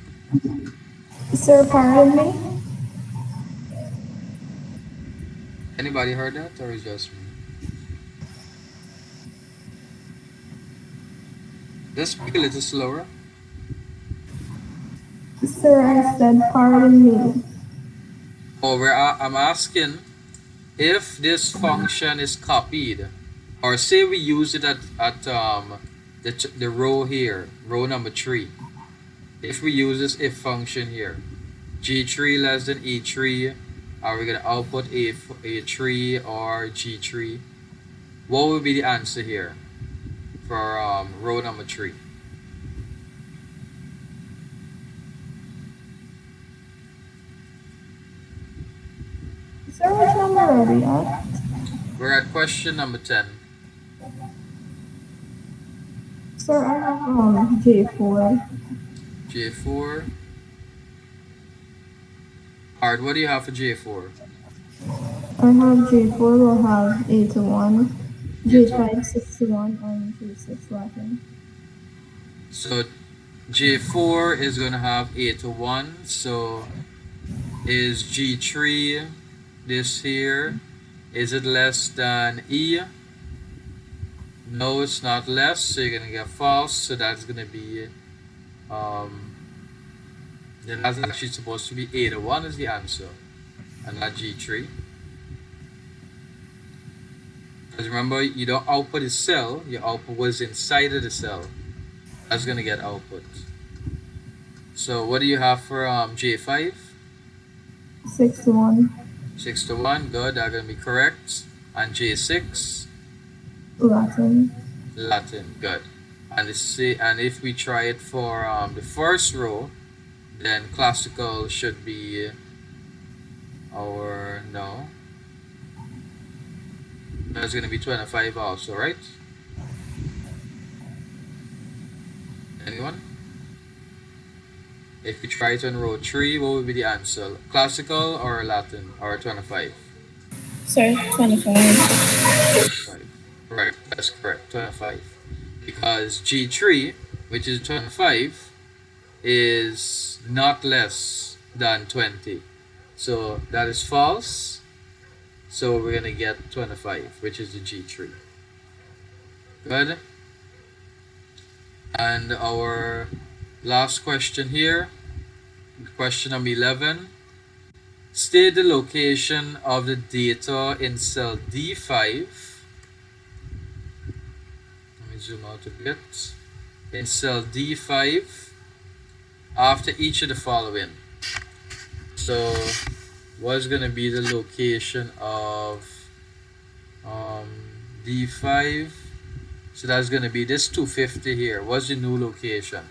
Sir, pardon me? Anybody heard that or is it just me? Just speak a little slower. Sir, I said pardon me. Oh, I'm asking if this function is copied, or say we use it at the row here, row number 3. If we use this if function here, G3 less than E3, are we gonna output A3 or G3? What would be the answer here for row number 3? Sir, which number are we at? We're at question number 10. Sir, I have J4. J4. Art, what do you have for J4? I have J4 will have 8 to 1, J5 6 to 1, and J6 Latin. So J4 is going to have 8 to 1. So is G3 this here? Is it less than E? No, it's not less. So you're going to get false. So that's going to be, then that's actually supposed to be 8 to 1 is the answer, and not G3. Because remember, you don't output a cell, your output was inside of the cell. That's going to get output. So what do you have for J5? 6 to 1. 6 to 1, good, that's going to be correct. And J6? Latin. Latin, good. And if we try it for the first row, then classical should be our, no. That's going to be 25 also, right? Anyone? If we try it on row 3, what would be the answer? Classical or Latin or 25? Sir, 25. 25. Correct, that's correct, 25. Because G3, which is 25, is not less than 20. So that is false. So we're going to get 25, which is the G3. Good. And our last question here, question number 11. State the location of the data in cell D5. Let me zoom out a bit. In cell D5 after each of the following. So what's going to be the location of D5? So that's going to be this 250 here. What's the new location?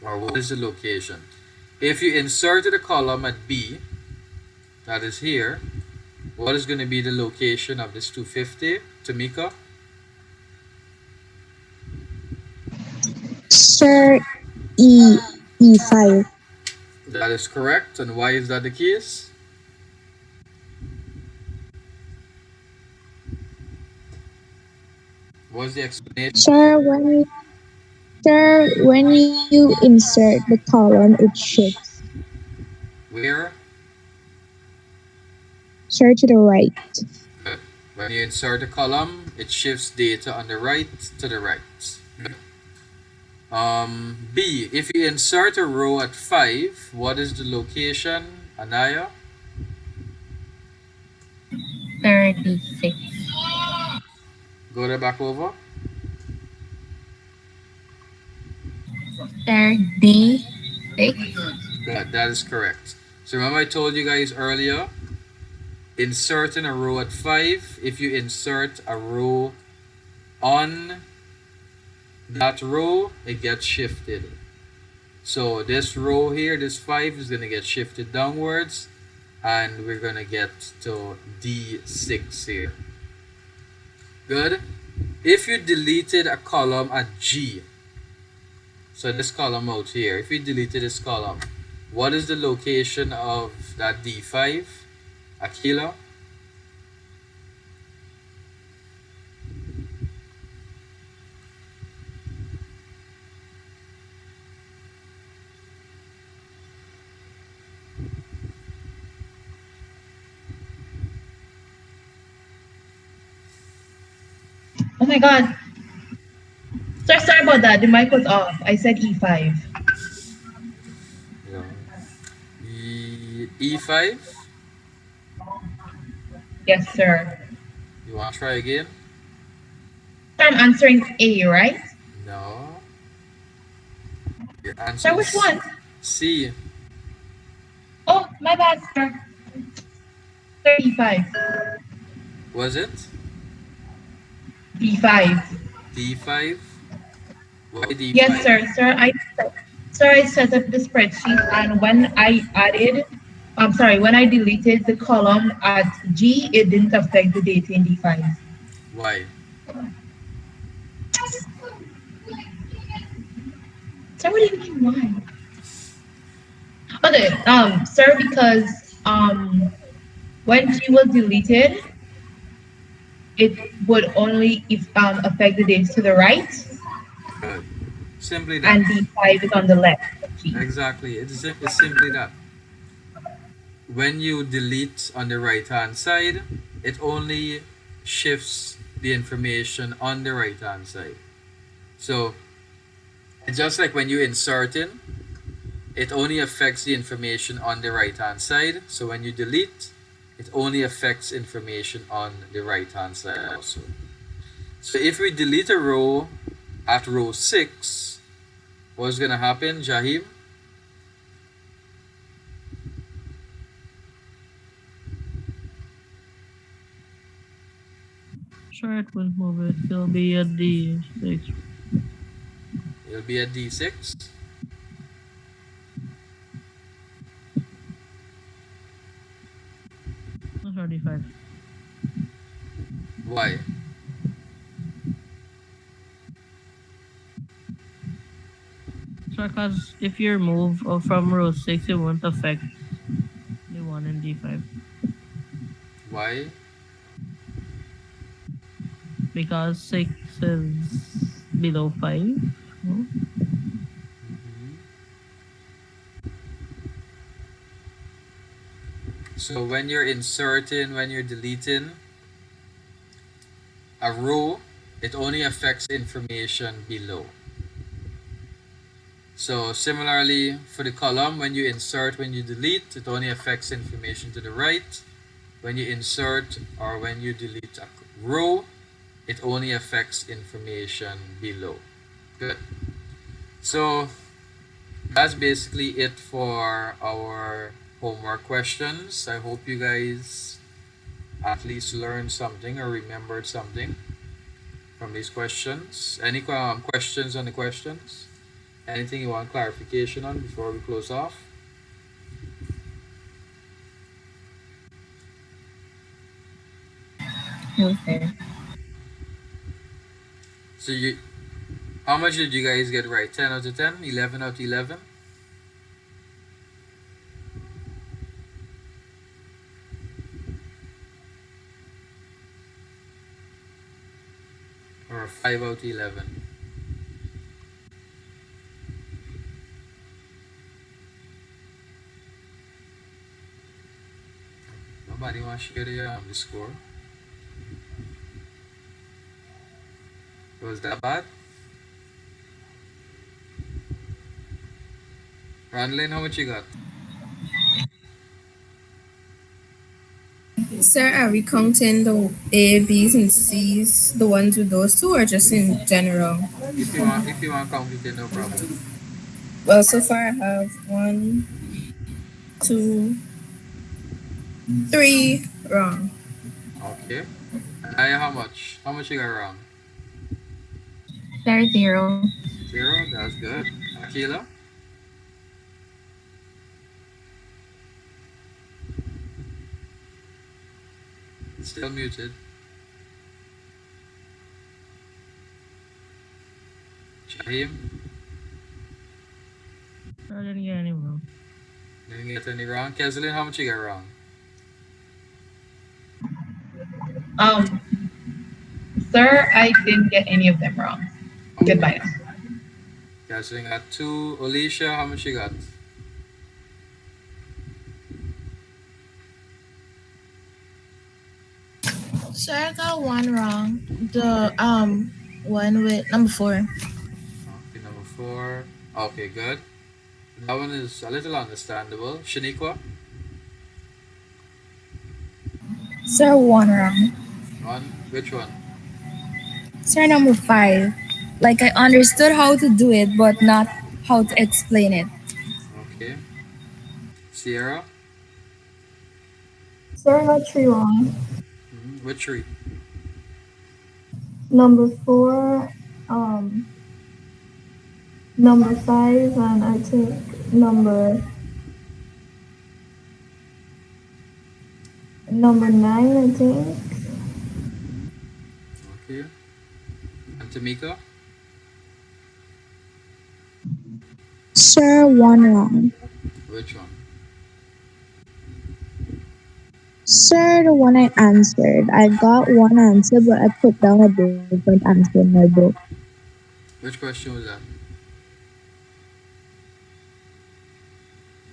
Or what is the location? If you inserted a column at B, that is here, what is going to be the location of this 250, Tamika? Sir, E5. That is correct. And why is that the case? What's the explanation? Sir, when you insert the column, it shifts. Where? Sir, to the right. Good. When you insert a column, it shifts data on the right to the right. Good. B. If you insert a row at 5, what is the location, Anaya? 36. Go there back over. 36. Good. That is correct. So remember I told you guys earlier, inserting a row at 5, if you insert a row on that row, it gets shifted. So this row here, this 5 is going to get shifted downwards, and we're going to get to D6 here. Good. If you deleted a column at G, so this column out here, if you deleted this column, what is the location of that D5? Akila? Oh my God. Sir, sorry about that. The mic was off. I said E5. Yeah. E5? Yes, sir. You want to try again? Sir, I'm answering A, right? No. Your answer Sir, which is one? C. Oh, my bad, sir. Sir, E5. Was it? D5. D5? Why Yes, D5? sir. Sir, I set up the spreadsheet, and when I added, I'm sorry, when I deleted the column at G, it didn't affect the data in D5. Why? Sir, what do you mean why? Okay, sir, because when G was deleted, it would only if affect the data to the right, Good. Simply that. and D5 is on the left of G. Exactly. It's simply that. When you delete on the right hand side, it only shifts the information on the right hand side. So it's just like when you insert in, it only affects the information on the right hand side. So when you delete, it only affects information on the right hand side also. So if we delete a row at row 6, what's gonna happen, Jahim? Sure, it will move it. It'll be at D6. It'll be at D6. That's 35. Why? So, because if you move from row 6, it won't affect the one in D5. Why? Because 6 is below 5. No? Mhm. So when you're inserting, when you're deleting a row, it only affects information below. So similarly for the column, when you insert, when you delete, it only affects information to the right. When you insert or when you delete a row, it only affects information below. Good. So that's basically it for our homework questions. I hope you guys at least learned something or remembered something. from these questions? Any questions on the questions? Anything you want clarification on before we close off? No, sir. So you, how much did you guys get right? 10 out of 10? 11 out of 11? Or 5 out of 11? Nobody wants to share the score? It was that bad? Ronlin, how much you got? Sir, are we counting the A, B's, and C's, the ones with those two, or just in general? If you want to count it, then no problem. Well, so far I have one, two, three wrong. Okay. And I how much? How much you got wrong? Sir, zero. 0? That's good. Akila? Still muted. Shahim? I didn't get any wrong. Didn't get any wrong. Keslin, how much you got wrong? Um, Sir, I didn't get any of them wrong. Okay. Goodbye. Keslin got 2. Alicia, how much you got? Sir, I got one wrong. The one with number four. Okay, number 4. Okay, good. That one is a little understandable. Shaniqua? Sir, one wrong. One? Which one? Sir, number five. Like I understood how to do it, but not how to explain it. Okay. Sierra? Sir, I got three wrong. Which 3? Number four, um, number five, and I think number nine, I think. Okay. And Tamika? Sir, one wrong. Which one? Sir, the one I answered. I got one answer, but I put down a different answer in my book. Which question was that?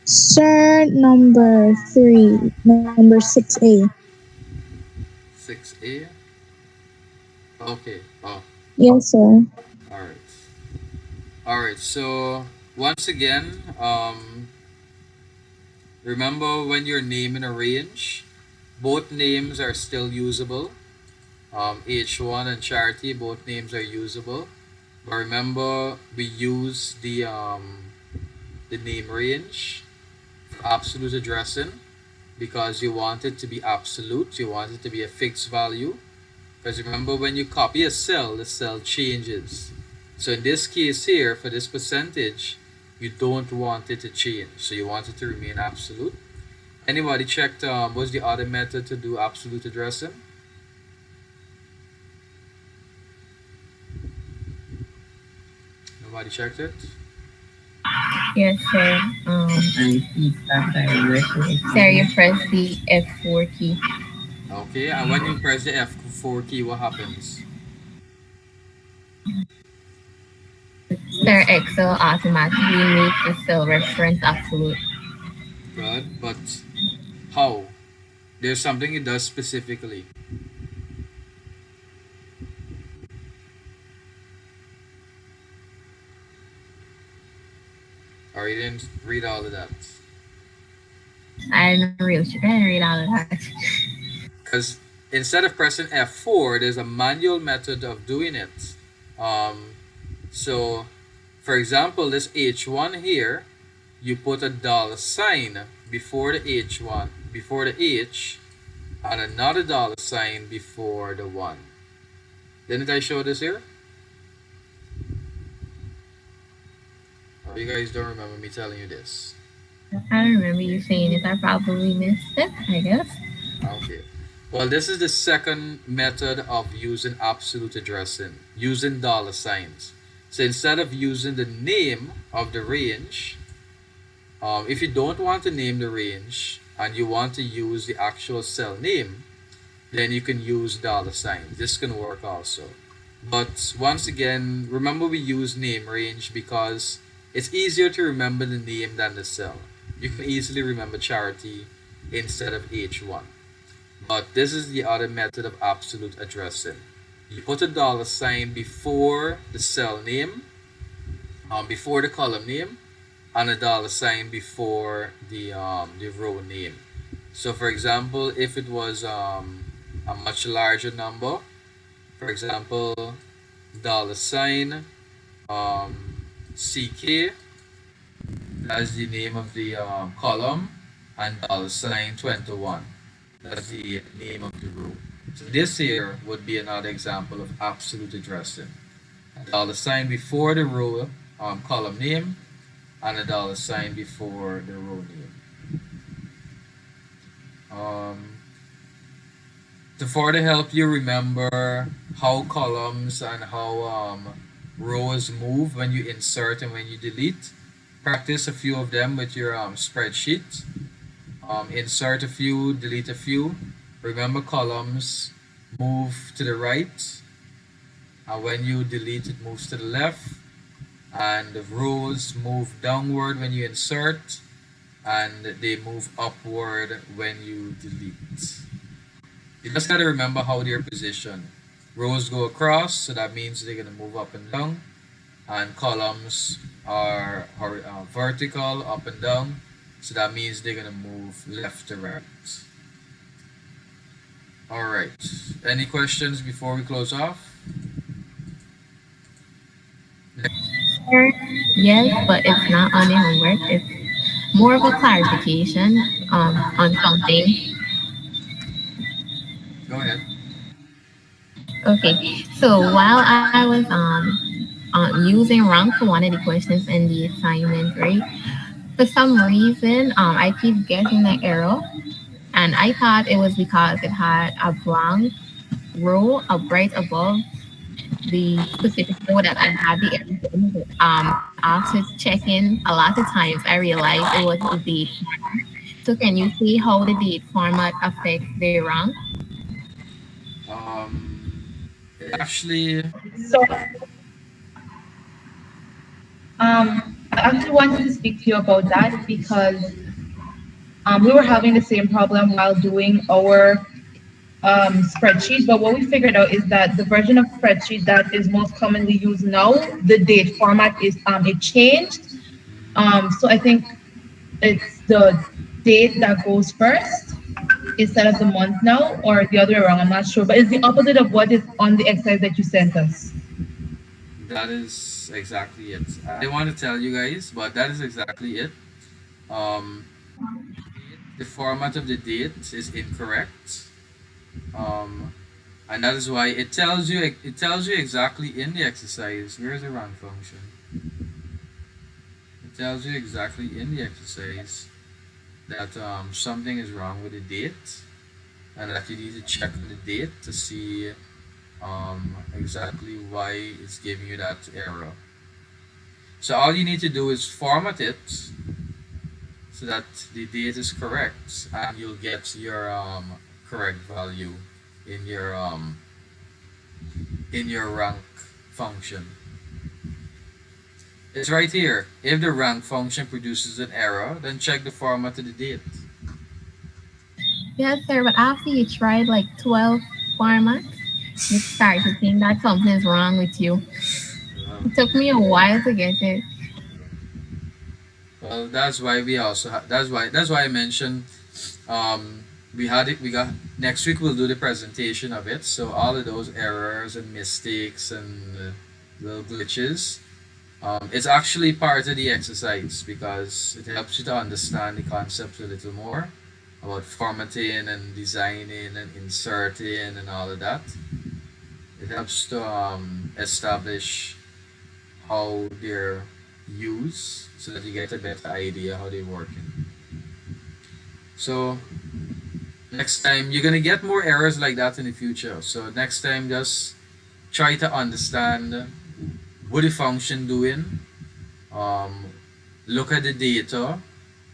Sir, number three, number 6A. 6A? Okay. Oh, Yes, sir. alright. Alright, so once again, remember when you're naming a range, both names are still usable. H1 and Charity, both names are usable. But remember, we use the name range for absolute addressing because you want it to be absolute, you want it to be a fixed value. Because remember, when you copy a cell, the cell changes. So in this case here, for this percentage, you don't want it to change. So you want it to remain absolute. Anybody checked what's the other method to do absolute addressing? Nobody checked it? Yes, sir. Sir, you press the F4 key. Okay, and when you press the F4 key, what happens? Sir, Excel automatically makes the cell reference absolute. Good, but how? There's something it does specifically. Or you didn't read all of that. I didn't read all of that. Because instead of pressing F4, there's a manual method of doing it. Um, so, for example, this H1 here, you put a dollar sign before the H1, before the H, and another dollar sign before the 1. Didn't I show this here? Oh, you guys don't remember me telling you this. I remember you saying it. I probably missed it, I guess. Okay. Well, this is the second method of using absolute addressing, using dollar signs. So instead of using the name of the range, if you don't want to name the range and you want to use the actual cell name, then you can use dollar signs. This can work also. But once again, remember we use name range because it's easier to remember the name than the cell. You can easily remember charity instead of H1. But this is the other method of absolute addressing. You put a dollar sign before the cell name, before the column name, and a dollar sign before the row name. So, for example, if it was a much larger number, for example, dollar sign CK, that's the name of the column, and dollar sign 21. That's the name of the row. So this here would be another example of absolute addressing. A dollar sign before the row column name and a dollar sign before the row name. Um, to further help you remember how columns and how rows move when you insert and when you delete, practice a few of them with your spreadsheet. Insert a few, delete a few. Remember columns move to the right, and when you delete it moves to the left, and the rows move downward when you insert, and they move upward when you delete. You just gotta remember how they're positioned. Rows go across, so that means they're gonna move up and down, and columns are vertical, up and down, so that means they're gonna move left to right. All right. Any questions before we close off? Sure. Yes, but it's not on the homework. It's more of a clarification on something. Go ahead. Okay, so while I was using rank for one of the questions in the assignment, right? For some reason, I keep getting the error, and I thought it was because it had a blank row up right above the specific row that I had the error in. But, after checking a lot of times, I realized it was the date. So can you see how the date format affects the rank? It actually, So, I actually wanted to speak to you about that because we were having the same problem while doing our spreadsheet. But what we figured out is that the version of spreadsheet that is most commonly used now, the date format is it changed. So I think it's the date that goes first instead of the month now, or the other way around. I'm not sure, but it's the opposite of what is on the exercise that you sent us. that is exactly it. I didn't want to tell you guys, but that is exactly it. Um, the format of the date is incorrect. Um, and that is why it tells you exactly in the exercise. Where's the run function? It tells you exactly in the exercise that something is wrong with the date and that you need to check the date to see exactly why it's giving you that error. So all you need to do is format it so that the date is correct and you'll get your correct value in your rank function. It's right here. If the rank function produces an error, then check the format of the date. Yes, sir. But after you tried like 12 formats, you start to think that something's wrong with you. Uh, It took me a while to get it. well, that's why we also that's why I mentioned um, we had it. We got next week. We'll do the presentation of it. So all of those errors and mistakes and little glitches, it's actually part of the exercise because it helps you to understand the concepts a little more about formatting and designing and inserting and all of that. It helps to establish how they're used so that you get a better idea how they're working. So next time you're gonna get more errors like that in the future. So next time just try to understand what the function doing. Um, look at the data,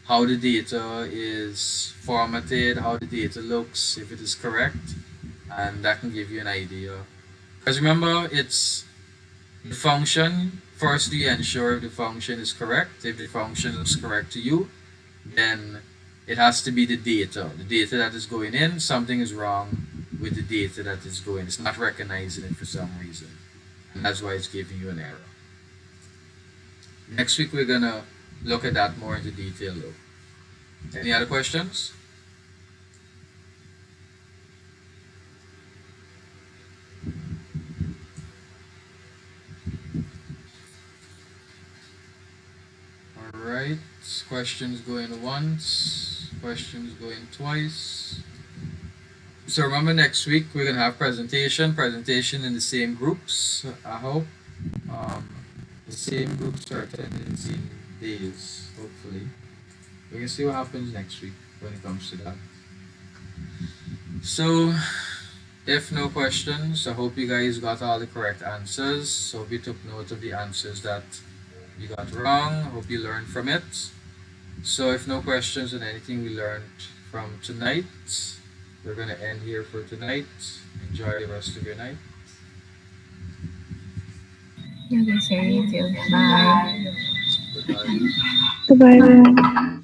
how the data is formatted, how the data looks, if it is correct, and that can give you an idea. Because remember, it's the function. First, you ensure if the function is correct. If the function looks correct to you, then it has to be the data. The data that is going in, something is wrong with the data that is going. It's not recognizing it for some reason. And that's why it's giving you an error. Next week, we're gonna look at that more into detail though. Any other questions? Alright, questions going once, questions going twice. So remember next week we're gonna have presentation in the same groups. I hope the same groups are attending the same days. Hopefully, we can see what happens next week when it comes to that. So if no questions, I hope you guys got all the correct answers. So we took note of the answers that you got wrong. Hope you learned from it. So if no questions on anything we learned from tonight, we're gonna end here for tonight. Enjoy the rest of your night. Okay, sir, you too. Bye. Goodbye. Goodbye.